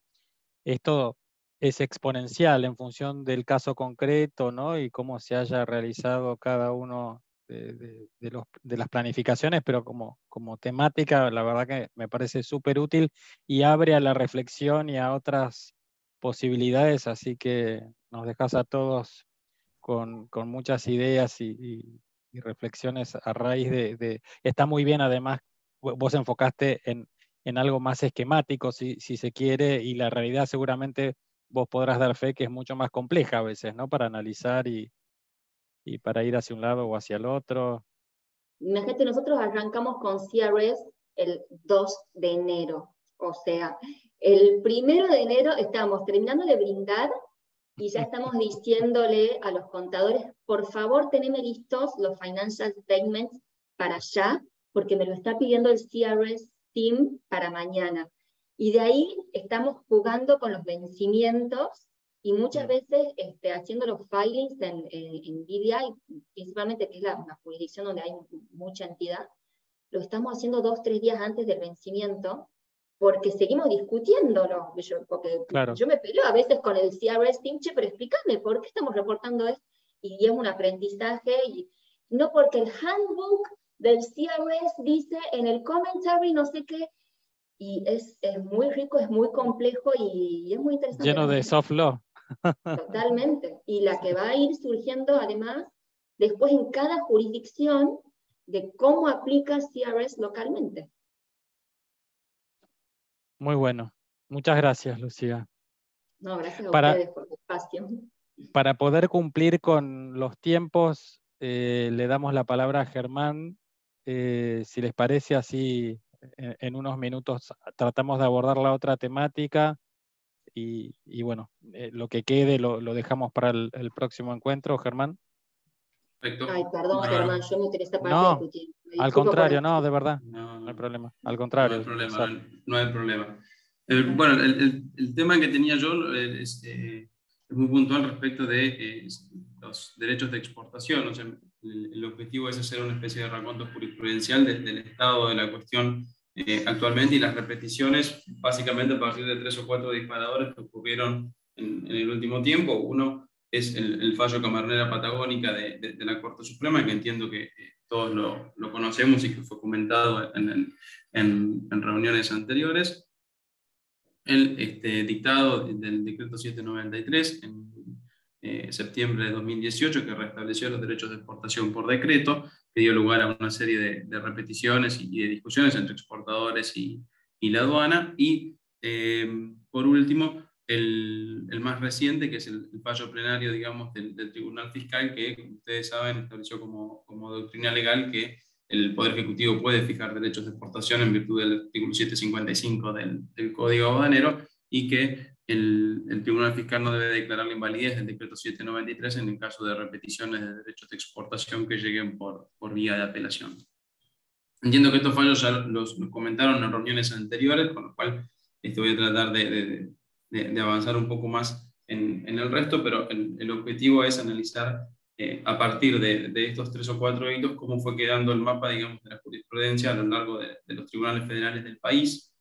esto es exponencial en función del caso concreto, ¿no? Y cómo se haya realizado cada uno de las planificaciones, pero como temática, la verdad que me parece súper útil y abre a la reflexión y a otras posibilidades, así que nos dejas a todos con muchas ideas y reflexiones a raíz Está muy bien, además, vos enfocaste en algo más esquemático, si se quiere, y la realidad seguramente vos podrás dar fe que es mucho más compleja a veces, ¿no? Para analizar y para ir hacia un lado o hacia el otro. Imagínate, nosotros arrancamos con CRS el 2 de enero, o sea, el 1 de enero estábamos terminando de brindar y ya estamos diciéndole a los contadores, por favor, teneme listos los financial statements para allá, porque me lo está pidiendo el CRS Team para mañana. Y de ahí estamos jugando con los vencimientos y muchas veces haciendo los filings en BDI, principalmente que es la jurisdicción donde hay mucha entidad, lo estamos haciendo 2 o 3 días antes del vencimiento, porque seguimos discutiéndolo. Porque claro. Yo me peleo a veces con el CRS Team, pero explícame por qué estamos reportando esto, y es un aprendizaje, y no porque el handbook del CRS dice en el commentary no sé qué, y es muy rico, es muy complejo y es muy interesante. Lleno de soft law. Totalmente. Y la que va a ir surgiendo además después en cada jurisdicción de cómo aplica CRS localmente. Muy bueno. Muchas gracias, Lucía. No, gracias a ustedes por el espacio. Para poder cumplir con los tiempos, le damos la palabra a Germán. Si les parece, así en unos minutos tratamos de abordar la otra temática y bueno, lo que quede lo dejamos para el próximo encuentro, Germán. Perfecto. Ay, perdón, Germán, yo me interesa parte No, de discutir. al contrario, no, de verdad. No hay problema. Al contrario. No hay problema. No hay problema. Bueno, el tema que tenía yo es muy puntual respecto de los derechos de exportación. O sea, el objetivo es hacer una especie de raconto jurisprudencial del estado de la cuestión actualmente, y las repeticiones, básicamente a partir de 3 o 4 disparadores que ocurrieron en el último tiempo. Uno es el fallo Camarnera Patagónica de la Corte Suprema, que entiendo que todos lo conocemos y que fue comentado en reuniones anteriores. El dictado del decreto 793 en septiembre de 2018, que restableció los derechos de exportación por decreto, que dio lugar a una serie de repeticiones y de discusiones entre exportadores y la aduana. Y por último, el más reciente, que es el fallo plenario, digamos, del Tribunal Fiscal, que, como ustedes saben, estableció como doctrina legal que el Poder Ejecutivo puede fijar derechos de exportación en virtud del artículo 755 del Código Aduanero, y que el Tribunal Fiscal no debe declarar la invalidez del decreto 793 en el caso de repeticiones de derechos de exportación que lleguen por vía de apelación. Entiendo que estos fallos ya los comentaron en reuniones anteriores, con lo cual voy a tratar de avanzar un poco más en el resto, pero el objetivo es analizar a partir de estos 3 o 4 hitos cómo fue quedando el mapa, digamos, de la jurisprudencia a lo largo de los tribunales federales del país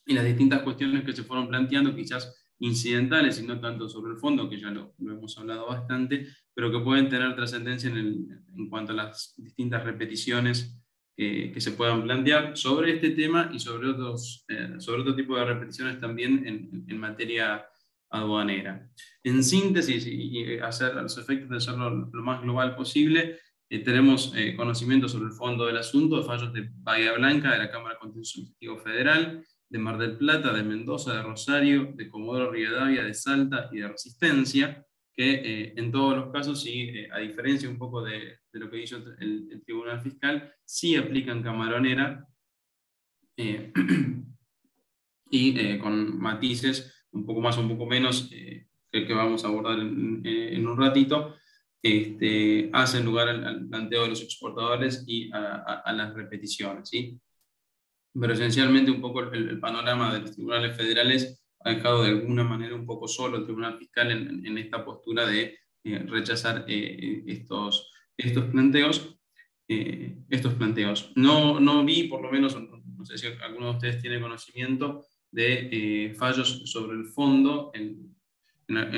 y las distintas cuestiones que se fueron planteando, quizás incidentales y no tanto sobre el fondo, que ya lo hemos hablado bastante, pero que pueden tener trascendencia en cuanto a las distintas repeticiones que se puedan plantear sobre este tema y sobre otro tipo de repeticiones también en materia aduanera. En síntesis, y hacer a los efectos de hacerlo lo más global posible, tenemos conocimiento sobre el fondo del asunto, de fallos de Bahía Blanca, de la Cámara Contencioso Administrativo Federal, de Mar del Plata, de Mendoza, de Rosario, de Comodoro Rivadavia, de Salta y de Resistencia, que en todos los casos, sí, a diferencia un poco de lo que hizo el Tribunal Fiscal, sí aplican camaronera y con matices un poco más o un poco menos que vamos a abordar en un ratito, hacen lugar al planteo de los exportadores y a las repeticiones, ¿sí? Pero esencialmente un poco el panorama de los tribunales federales ha dejado de alguna manera un poco solo el Tribunal Fiscal en esta postura de rechazar estos planteos. No vi, por lo menos, no sé si alguno de ustedes tiene conocimiento de fallos sobre el fondo en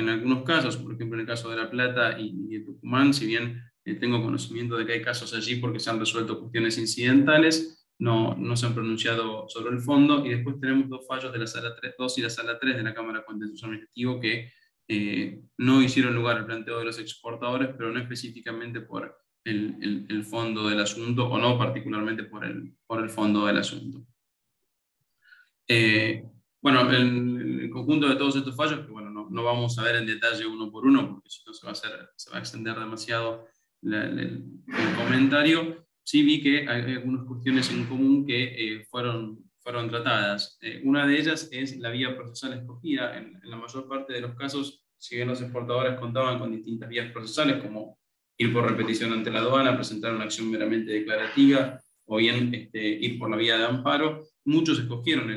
algunos casos, por ejemplo en el caso de La Plata y de Tucumán, si bien tengo conocimiento de que hay casos allí porque se han resuelto cuestiones incidentales, no se han pronunciado sobre el fondo, y después tenemos 2 fallos de la Sala 2 y la Sala 3 de la Cámara Contencioso Administrativo que no hicieron lugar al planteo de los exportadores, pero no específicamente por el fondo del asunto, o no particularmente por el fondo del asunto. Bueno, el conjunto de todos estos fallos, que bueno, no vamos a ver en detalle uno por uno, porque si no se va a extender demasiado el comentario. Sí vi que hay algunas cuestiones en común que fueron tratadas. Una de ellas es la vía procesal escogida. En la mayor parte de los casos, si bien los exportadores contaban con distintas vías procesales, como ir por repetición ante la aduana, presentar una acción meramente declarativa, o bien ir por la vía de amparo, muchos escogieron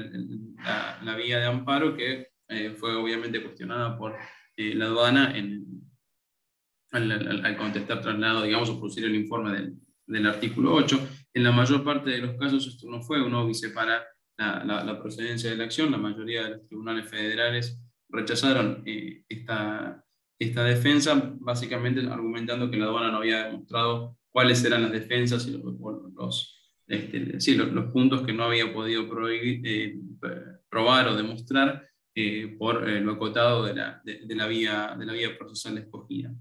la vía de amparo, que fue obviamente cuestionada por la aduana al contestar traslado, digamos, o producir el informe del artículo 8. En la mayor parte de los casos esto no fue un óbice para la procedencia de la acción. La mayoría de los tribunales federales rechazaron esta defensa, básicamente argumentando que la aduana no había demostrado cuáles eran las defensas y los puntos que no había podido probar o demostrar por lo acotado de la vía procesal escogida.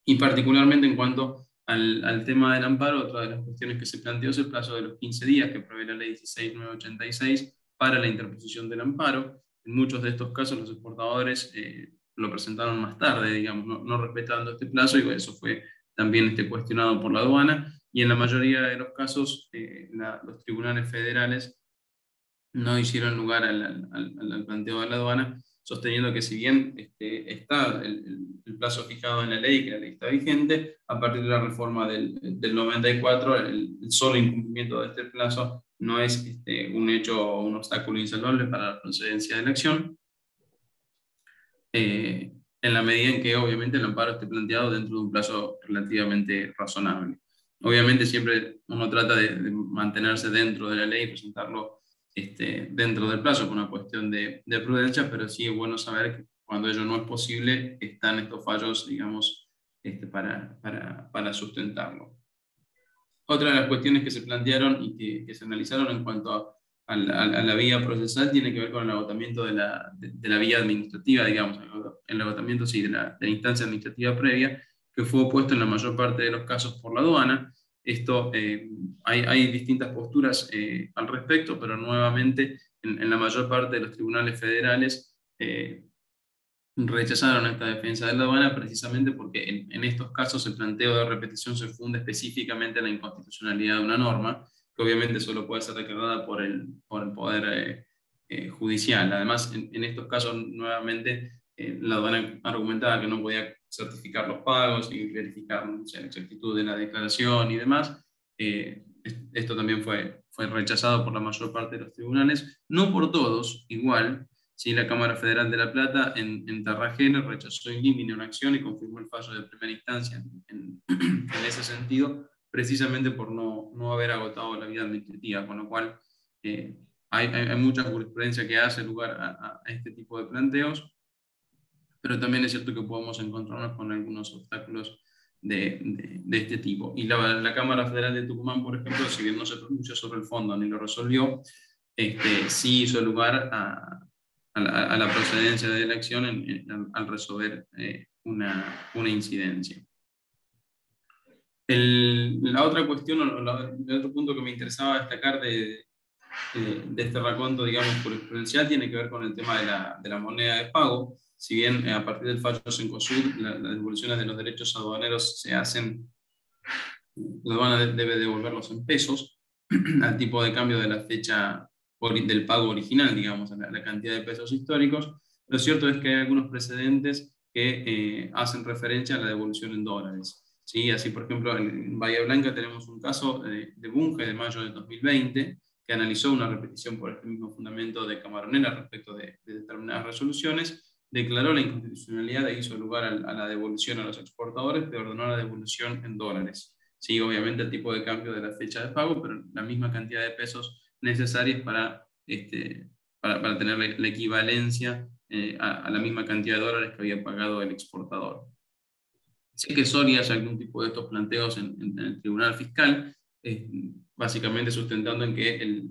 Y particularmente en cuanto al tema del amparo, otra de las cuestiones que se planteó es el plazo de los 15 días que prevé la ley 16.986 para la interposición del amparo. En muchos de estos casos los exportadores lo presentaron más tarde, digamos, no respetando este plazo, y eso fue también cuestionado por la aduana, y en la mayoría de los casos los tribunales federales no hicieron lugar al planteo de la aduana, sosteniendo que si bien está el plazo fijado en la ley, que la ley está vigente, a partir de la reforma del 94, el solo incumplimiento de este plazo no es un hecho o un obstáculo insalvable para la procedencia de la acción, en la medida en que obviamente el amparo esté planteado dentro de un plazo relativamente razonable. Obviamente siempre uno trata de mantenerse dentro de la ley y presentarlo dentro del plazo, por una cuestión de prudencia, pero sí es bueno saber que cuando ello no es posible, están estos fallos, digamos, para sustentarlo. Otra de las cuestiones que se plantearon y que se analizaron en cuanto a la vía procesal tiene que ver con el agotamiento de la vía administrativa, digamos, el agotamiento, sí, de la instancia administrativa previa, que fue opuesto en la mayor parte de los casos por la aduana. Esto, hay distintas posturas al respecto, pero nuevamente en la mayor parte de los tribunales federales rechazaron esta defensa de la aduana precisamente porque en estos casos el planteo de repetición se funde específicamente en la inconstitucionalidad de una norma, que obviamente solo puede ser declarada por el Poder judicial. Además, en estos casos, nuevamente, la aduana argumentaba que no podía certificar los pagos y verificar, no sé, la exactitud de la declaración y demás. Esto también fue rechazado por la mayor parte de los tribunales, no por todos, igual. Sí, la Cámara Federal de La Plata en Tarragena rechazó in limine una acción y confirmó el fallo de primera instancia en ese sentido, precisamente por no haber agotado la vida administrativa, con lo cual hay mucha jurisprudencia que hace lugar a este tipo de planteos, pero también es cierto que podemos encontrarnos con algunos obstáculos de este tipo. Y la Cámara Federal de Tucumán, por ejemplo, si bien no se pronunció sobre el fondo ni lo resolvió, sí hizo lugar a la procedencia de la acción al resolver una incidencia. La otra cuestión, el otro punto que me interesaba destacar de este raconto, digamos, jurisprudencial, tiene que ver con el tema de la moneda de pago. Si bien a partir del fallo Cencosud las devoluciones de los derechos aduaneros se hacen, la aduana debe devolverlos en pesos, al tipo de cambio de la fecha del pago original, digamos, a la cantidad de pesos históricos. Lo cierto es que hay algunos precedentes que hacen referencia a la devolución en dólares. ¿Sí? Así, por ejemplo, en Bahía Blanca tenemos un caso de Bunge de mayo de 2020, que analizó una repetición por este mismo fundamento de Camaronera respecto de determinadas resoluciones, declaró la inconstitucionalidad e hizo lugar a la devolución a los exportadores, pero ordenó la devolución en dólares. Sí, obviamente el tipo de cambio de la fecha de pago, pero la misma cantidad de pesos necesarias para tener la equivalencia a la misma cantidad de dólares que había pagado el exportador. Sé que Soria hace algún tipo de estos planteos en el Tribunal Fiscal, básicamente sustentando en que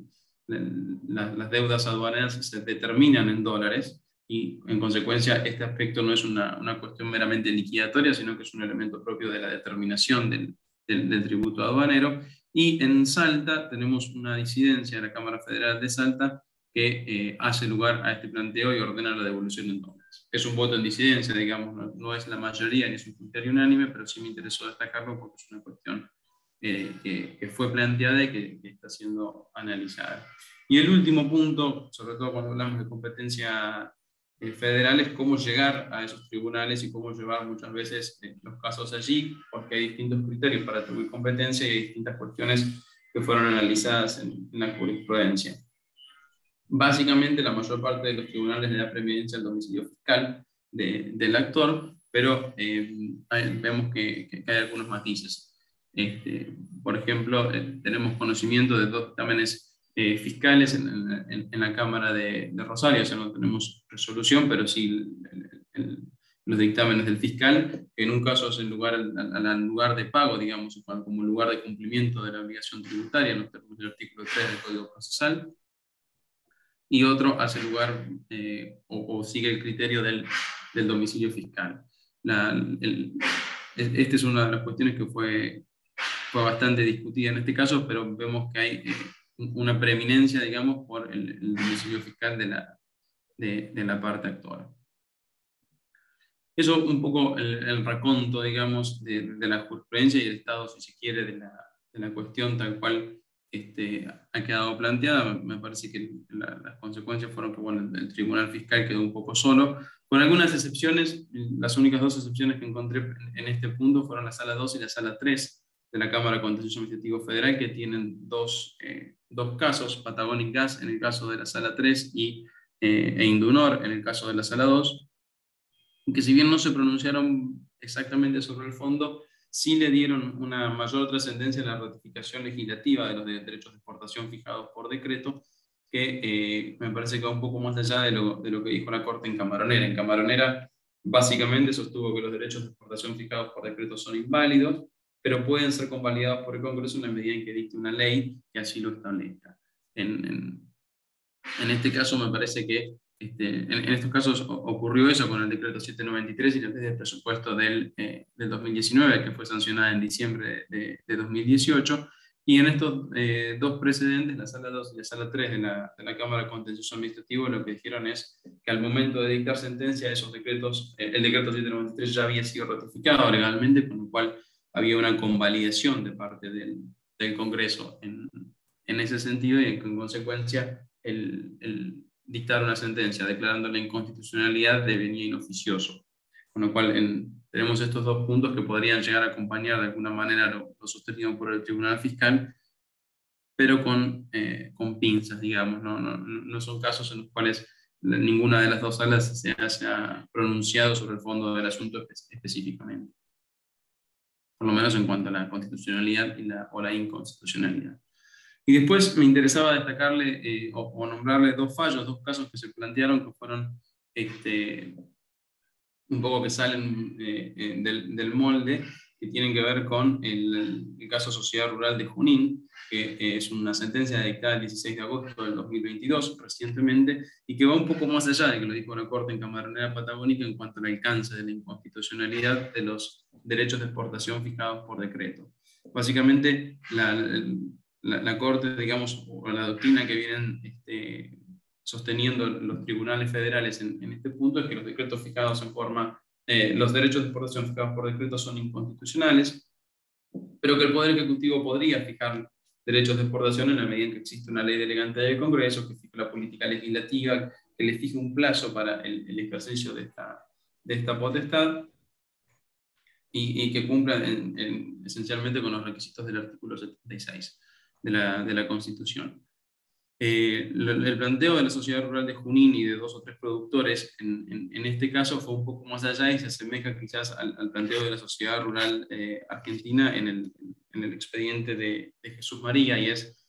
las deudas aduaneras se determinan en dólares y en consecuencia este aspecto no es una cuestión meramente liquidatoria, sino que es un elemento propio de la determinación del tributo aduanero. Y en Salta tenemos una disidencia de la Cámara Federal de Salta que hace lugar a este planteo y ordena la devolución en dólares. Es un voto en disidencia, digamos, no es la mayoría ni es un criterio unánime, pero sí me interesó destacarlo porque es una cuestión que fue planteada y que está siendo analizada. Y el último punto, sobre todo cuando hablamos de competencia federal, es cómo llegar a esos tribunales y cómo llevar muchas veces los casos allí, porque hay distintos criterios para atribuir competencia y hay distintas cuestiones que fueron analizadas en la jurisprudencia. Básicamente, la mayor parte de los tribunales le da preeminencia al domicilio fiscal del actor, pero vemos que hay algunos matices. Por ejemplo, tenemos conocimiento de dos dictámenes fiscales en la Cámara de Rosario, o sea, no tenemos resolución, pero sí los dictámenes del fiscal, que en un caso hacen lugar al lugar de pago, digamos, como lugar de cumplimiento de la obligación tributaria, en los términos del artículo 3 del Código Procesal, y otro hace lugar o sigue el criterio del domicilio fiscal. Esta es una de las cuestiones que fue bastante discutida en este caso, pero vemos que hay una preeminencia, digamos, por el domicilio fiscal de la parte actora. Eso un poco el raconto, digamos, de la jurisprudencia y el estado, si se quiere, de la cuestión tal cual ha quedado planteada. Me parece que las consecuencias fueron que bueno, el Tribunal Fiscal quedó un poco solo, con algunas excepciones. Las únicas dos excepciones que encontré en este punto fueron la Sala 2 y la Sala 3 de la Cámara Contencioso Administrativo Federal, que tienen dos casos, Patagonic Gas en el caso de la Sala 3 e Indunor en el caso de la Sala 2, que si bien no se pronunciaron exactamente sobre el fondo, sí le dieron una mayor trascendencia a la ratificación legislativa de los derechos de exportación fijados por decreto, que me parece que va un poco más allá de lo que dijo la Corte en Camaronera. En Camaronera básicamente sostuvo que los derechos de exportación fijados por decreto son inválidos, pero pueden ser convalidados por el Congreso en la medida en que dicte una ley que así lo establezca. En este caso me parece que en estos casos ocurrió eso con el decreto 793 y la ley de presupuesto del 2019, que fue sancionada en diciembre de 2018, y en estos dos precedentes, la Sala 2 y la Sala 3 de la Cámara Contencioso Administrativo, lo que dijeron es que al momento de dictar sentencia, esos decretos, el decreto 793 ya había sido ratificado legalmente, con lo cual había una convalidación de parte del Congreso en ese sentido, y en consecuencia dictar una sentencia declarando la inconstitucionalidad devenía inoficioso. Con lo cual tenemos estos dos puntos que podrían llegar a acompañar de alguna manera lo sostenido por el Tribunal Fiscal, pero con pinzas, digamos. No son casos en los cuales ninguna de las dos salas se haya pronunciado sobre el fondo del asunto específicamente, por lo menos en cuanto a la constitucionalidad o la inconstitucionalidad. Y después me interesaba destacarle o nombrarle dos fallos, dos casos que se plantearon que fueron un poco que salen del molde, que tienen que ver con el caso Sociedad Rural de Junín, que es una sentencia dictada el 16 de agosto del 2022, recientemente, y que va un poco más allá de que lo dijo la Corte en Camaronera Patagónica en cuanto al alcance de la inconstitucionalidad de los derechos de exportación fijados por decreto. Básicamente, la Corte, digamos, o la doctrina que vienen sosteniendo los tribunales federales en este punto es que los decretos fijados en forma, los derechos de exportación fijados por decreto son inconstitucionales, pero que el Poder Ejecutivo podría fijar derechos de exportación en la medida en que existe una ley delegante del Congreso que fije la política legislativa, que le fije un plazo para el ejercicio de esta potestad y que cumpla esencialmente con los requisitos del artículo 76 de la Constitución. El planteo de la Sociedad Rural de Junín y de 2 o 3 productores en este caso fue un poco más allá y se asemeja quizás al planteo de la Sociedad Rural Argentina en el expediente de Jesús María, y es: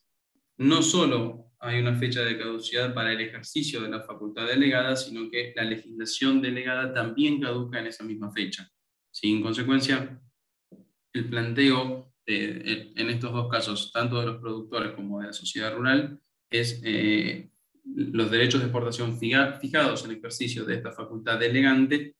no solo hay una fecha de caducidad para el ejercicio de la facultad delegada, sino que la legislación delegada también caduca en esa misma fecha. ¿Sí? En consecuencia, el planteo en estos dos casos, tanto de los productores como de la sociedad rural, es los derechos de exportación fijados en el ejercicio de esta facultad delegante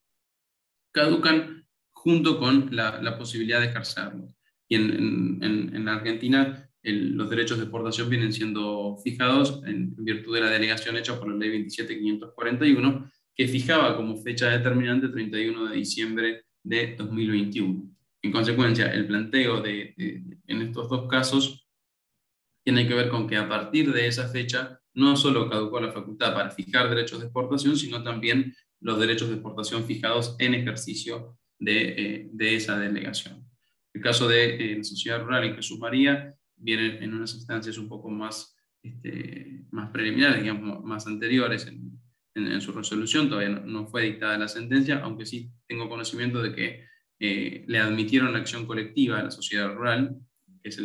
caducan junto con la posibilidad de ejercerlos. Y en la Argentina los derechos de exportación vienen siendo fijados en virtud de la delegación hecha por la ley 27.541, que fijaba como fecha determinante 31 de diciembre de 2021. En consecuencia, el planteo en estos dos casos tiene que ver con que a partir de esa fecha no solo caducó la facultad para fijar derechos de exportación, sino también los derechos de exportación fijados en ejercicio de esa delegación. El caso de la sociedad rural en Jesús María viene en unas instancias un poco más preliminares, digamos, más anteriores en su resolución. Todavía no fue dictada la sentencia, aunque sí tengo conocimiento de que le admitieron la acción colectiva a la sociedad rural, que es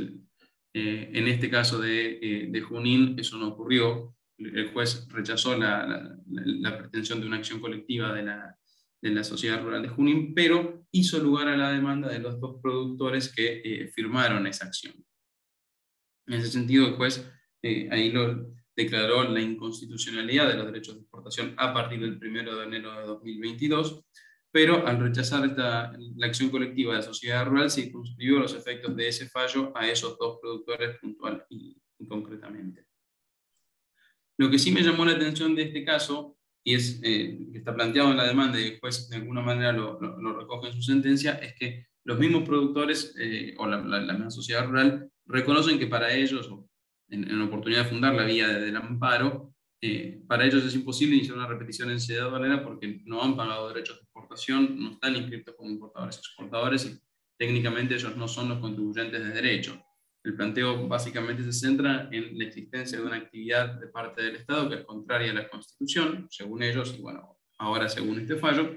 en este caso de Junín, eso no ocurrió. El juez rechazó la pretensión de una acción colectiva de la sociedad rural de Junín, pero hizo lugar a la demanda de los 2 productores que firmaron esa acción. En ese sentido, el juez ahí declaró la inconstitucionalidad de los derechos de exportación a partir del 1 de enero de 2022, pero al rechazar la acción colectiva de la sociedad rural se circunscribió los efectos de ese fallo a esos 2 productores puntual y concretamente. Lo que sí me llamó la atención de este caso, y es que está planteado en la demanda y el juez de alguna manera lo recoge en su sentencia, es que los mismos productores o la misma sociedad rural reconocen que para ellos, en la oportunidad de fundar la vía del amparo, para ellos es imposible iniciar una repetición en sede aduanera porque no han pagado derechos de exportación, no están inscritos como importadores y exportadores y técnicamente ellos no son los contribuyentes de derecho. El planteo básicamente se centra en la existencia de una actividad de parte del Estado que es contraria a la Constitución, según ellos, y bueno, ahora según este fallo,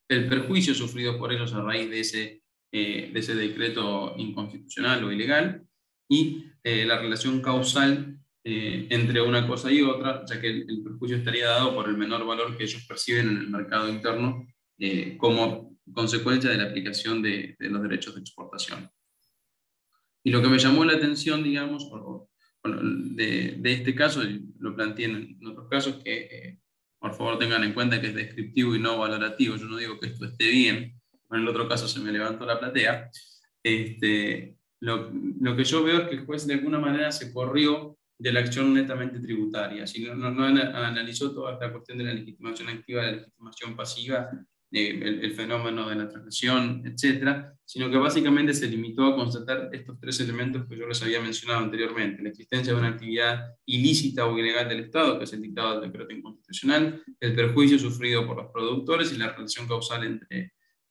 el perjuicio sufrido por ellos a raíz de ese decreto inconstitucional o ilegal, y la relación causal entre una cosa y otra, ya que el perjuicio estaría dado por el menor valor que ellos perciben en el mercado interno como consecuencia de la aplicación de los derechos de exportación. Y lo que me llamó la atención, digamos, de este caso, y lo planteé en otros casos, que por favor tengan en cuenta que es descriptivo y no valorativo. Yo no digo que esto esté bien, en el otro caso se me levantó la platea. Lo que yo veo es que el juez de alguna manera se corrió de la acción netamente tributaria, no analizó toda esta cuestión de la legitimación activa y la legitimación pasiva el fenómeno de la transgresión, etcétera, sino que básicamente se limitó a constatar estos tres elementos que yo les había mencionado anteriormente: la existencia de una actividad ilícita o ilegal del Estado, que es el dictado del decreto inconstitucional, el perjuicio sufrido por los productores y la relación causal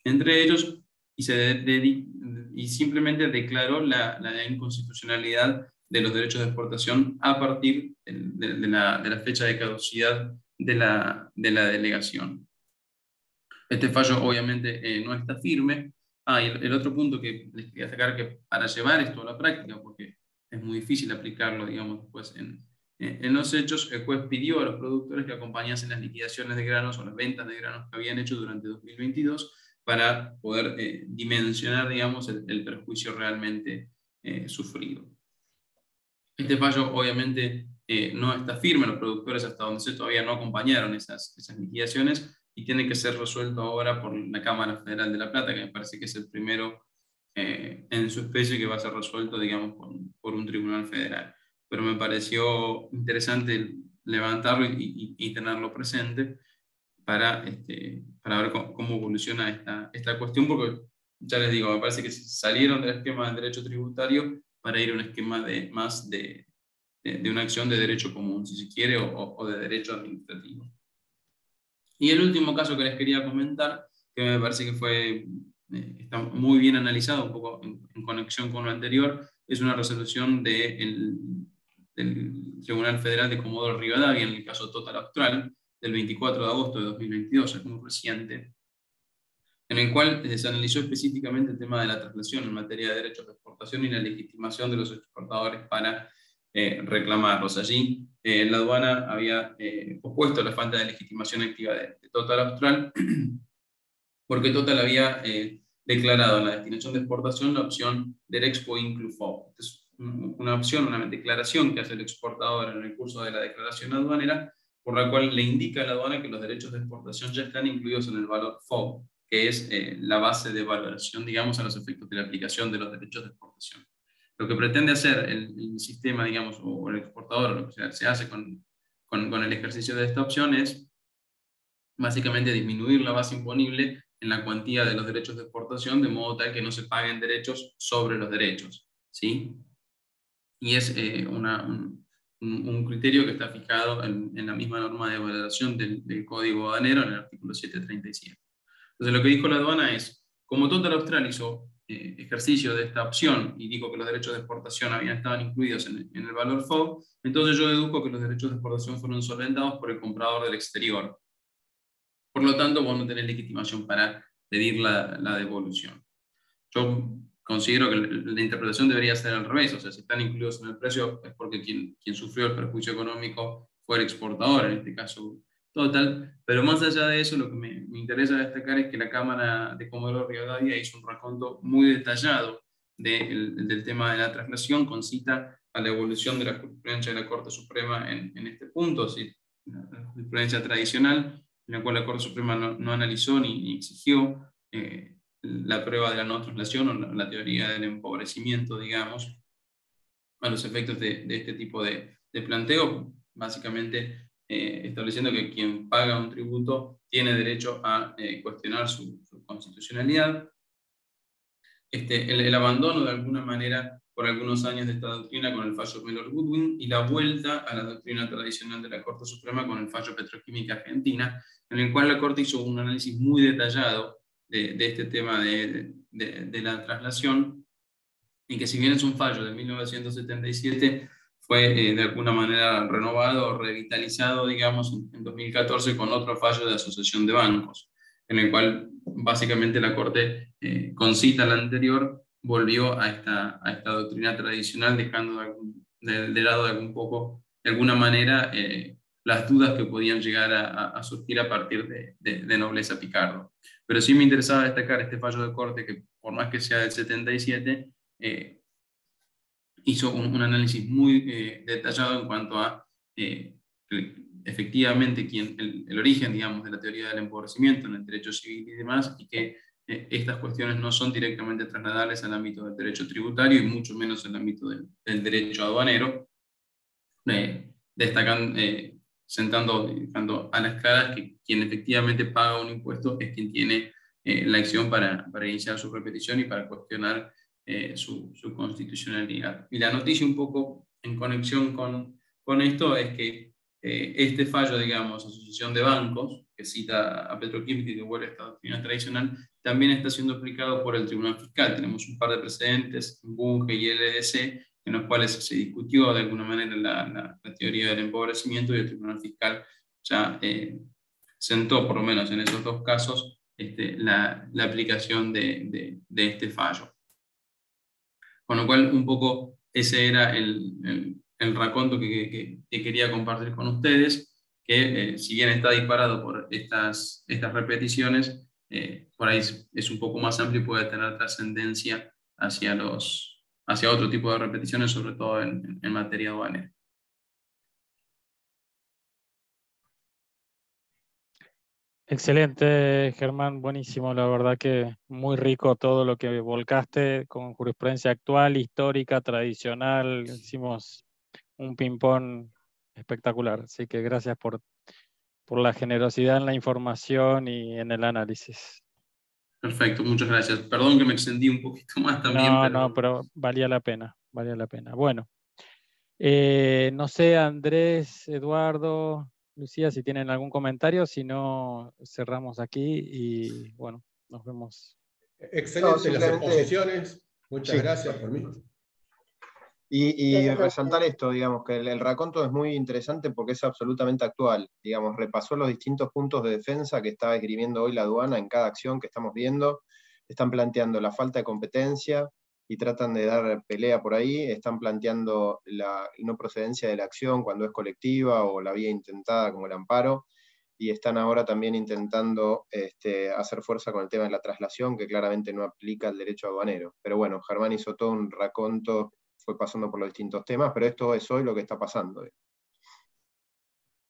entre ellos, y simplemente declaró la inconstitucionalidad de los derechos de exportación a partir de la fecha de caducidad de la delegación. Este fallo obviamente no está firme. Y el otro punto que les quería destacar, que para llevar esto a la práctica, porque es muy difícil aplicarlo, digamos, después en los hechos, el juez pidió a los productores que acompañasen las liquidaciones de granos o las ventas de granos que habían hecho durante 2022 para poder dimensionar, digamos, el perjuicio realmente sufrido. Este fallo obviamente no está firme. Los productores, hasta donde sé, todavía no acompañaron esas liquidaciones, y tiene que ser resuelto ahora por la Cámara Federal de La Plata, que me parece que es el primero en su especie que va a ser resuelto, digamos, por un tribunal federal. Pero me pareció interesante levantarlo y tenerlo presente para ver cómo evoluciona esta cuestión, porque ya les digo, me parece que salieron del esquema del derecho tributario para ir a un esquema más de una acción de derecho común, si se quiere, o de derecho administrativo. Y el último caso que les quería comentar, que me parece que está muy bien analizado, un poco en conexión con lo anterior, es una resolución del Tribunal Federal de Comodoro Rivadavia, en el caso Total Austral, del 24 de agosto de 2022, es muy reciente, en el cual se analizó específicamente el tema de la traslación en materia de derechos de exportación y la legitimación de los exportadores para reclamarlos. Allí la aduana había opuesto la falta de legitimación activa de Total Austral, porque Total había declarado en la destinación de exportación la opción del Expo Inclu FOB. Es una opción, una declaración que hace el exportador en el curso de la declaración aduanera, por la cual le indica a la aduana que los derechos de exportación ya están incluidos en el valor FOB, que es la base de valoración, digamos, a los efectos de la aplicación de los derechos de exportación. Lo que pretende hacer el sistema, digamos, o el exportador, o lo que se hace con el ejercicio de esta opción, es básicamente disminuir la base imponible en la cuantía de los derechos de exportación, de modo tal que no se paguen derechos sobre los derechos, ¿sí? Y es un criterio que está fijado en la misma norma de valoración del Código Aduanero, en el artículo 737. Entonces, lo que dijo la aduana es: como Total Austral hizo ejercicio de esta opción y dijo que los derechos de exportación estaban incluidos en el valor FOB, entonces yo deduzco que los derechos de exportación fueron solventados por el comprador del exterior. Por lo tanto, vos no tenés legitimación para pedir la devolución. Yo considero que la interpretación debería ser al revés, o sea, si están incluidos en el precio es porque quien sufrió el perjuicio económico fue el exportador, en este caso Total. Pero más allá de eso, lo que me interesa destacar es que la Cámara de Comodoro Rivadavia hizo un raconto muy detallado del tema de la traslación, con cita a la evolución de la jurisprudencia de la Corte Suprema en este punto, ¿sí? La jurisprudencia tradicional, en la cual la Corte Suprema no analizó ni exigió la prueba de la no traslación, o la teoría del empobrecimiento, digamos, a los efectos de este tipo de planteo, básicamente estableciendo que quien paga un tributo tiene derecho a cuestionar su constitucionalidad. El abandono de alguna manera por algunos años de esta doctrina con el fallo Mellor-Goodwin, y la vuelta a la doctrina tradicional de la Corte Suprema con el fallo Petroquímica Argentina, en el cual la Corte hizo un análisis muy detallado de este tema de la traslación, y que, si bien es un fallo de 1977, fue de alguna manera renovado o revitalizado, digamos, en 2014 con otro fallo de Asociación de Bancos, en el cual básicamente la Corte, con cita a la anterior, volvió a esta doctrina tradicional, dejando de lado de alguna manera las dudas que podían llegar a surgir a partir de Nobleza Picardo. Pero sí me interesaba destacar este fallo de Corte, que por más que sea del 77, hizo un análisis muy detallado en cuanto a efectivamente el origen, digamos, de la teoría del empobrecimiento en el derecho civil y demás, y que estas cuestiones no son directamente trasladables al ámbito del derecho tributario, y mucho menos al ámbito del derecho aduanero, destacan sentando, dejando a las claras que quien efectivamente paga un impuesto es quien tiene la acción para iniciar su repetición y para cuestionar su constitucionalidad. Y la noticia un poco en conexión con esto es que este fallo, digamos, Asociación de Bancos, que cita a Petroquímica y que vuelve a esta doctrina tradicional, también está siendo aplicado por el Tribunal Fiscal. Tenemos un par de precedentes, Bunge y LDC, en los cuales se discutió de alguna manera la teoría del empobrecimiento y el Tribunal Fiscal ya sentó, por lo menos en esos dos casos, la aplicación de este fallo. Con lo cual, un poco ese era el raconto que quería compartir con ustedes, que si bien está disparado por estas repeticiones, por ahí es un poco más amplio y puede tener trascendencia hacia otro tipo de repeticiones, sobre todo en materia aduanera. Excelente, Germán, buenísimo, la verdad que muy rico todo lo que volcaste con jurisprudencia actual, histórica, tradicional, hicimos un ping-pong espectacular, así que gracias por la generosidad en la información y en el análisis. Perfecto, muchas gracias. Perdón que me extendí un poquito más también. No, pero valía la pena, valía la pena. Bueno, no sé, Andrés, Eduardo, Lucía, si tienen algún comentario, si no, cerramos aquí y bueno, nos vemos. Excelente las exposiciones, muchas gracias por mí. Y resaltar esto, digamos, que el raconto es muy interesante porque es absolutamente actual. Digamos, repasó los distintos puntos de defensa que está esgrimiendo hoy la aduana en cada acción que estamos viendo. Están planteando la falta de competencia y tratan de dar pelea por ahí. Están planteando la no procedencia de la acción cuando es colectiva o la vía intentada como el amparo. Y están ahora también intentando hacer fuerza con el tema de la traslación, que claramente no aplica al derecho aduanero. Pero bueno, Germán hizo todo un raconto, fue pasando por los distintos temas, pero esto es hoy lo que está pasando.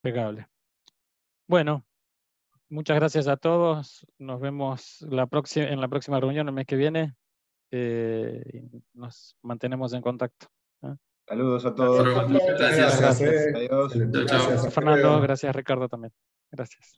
Impecable. Bueno, muchas gracias a todos. Nos vemos en la próxima reunión el mes que viene. Nos mantenemos en contacto. Saludos a todos. Gracias. Gracias. Adiós. Gracias. Fernando, gracias Ricardo también. Gracias.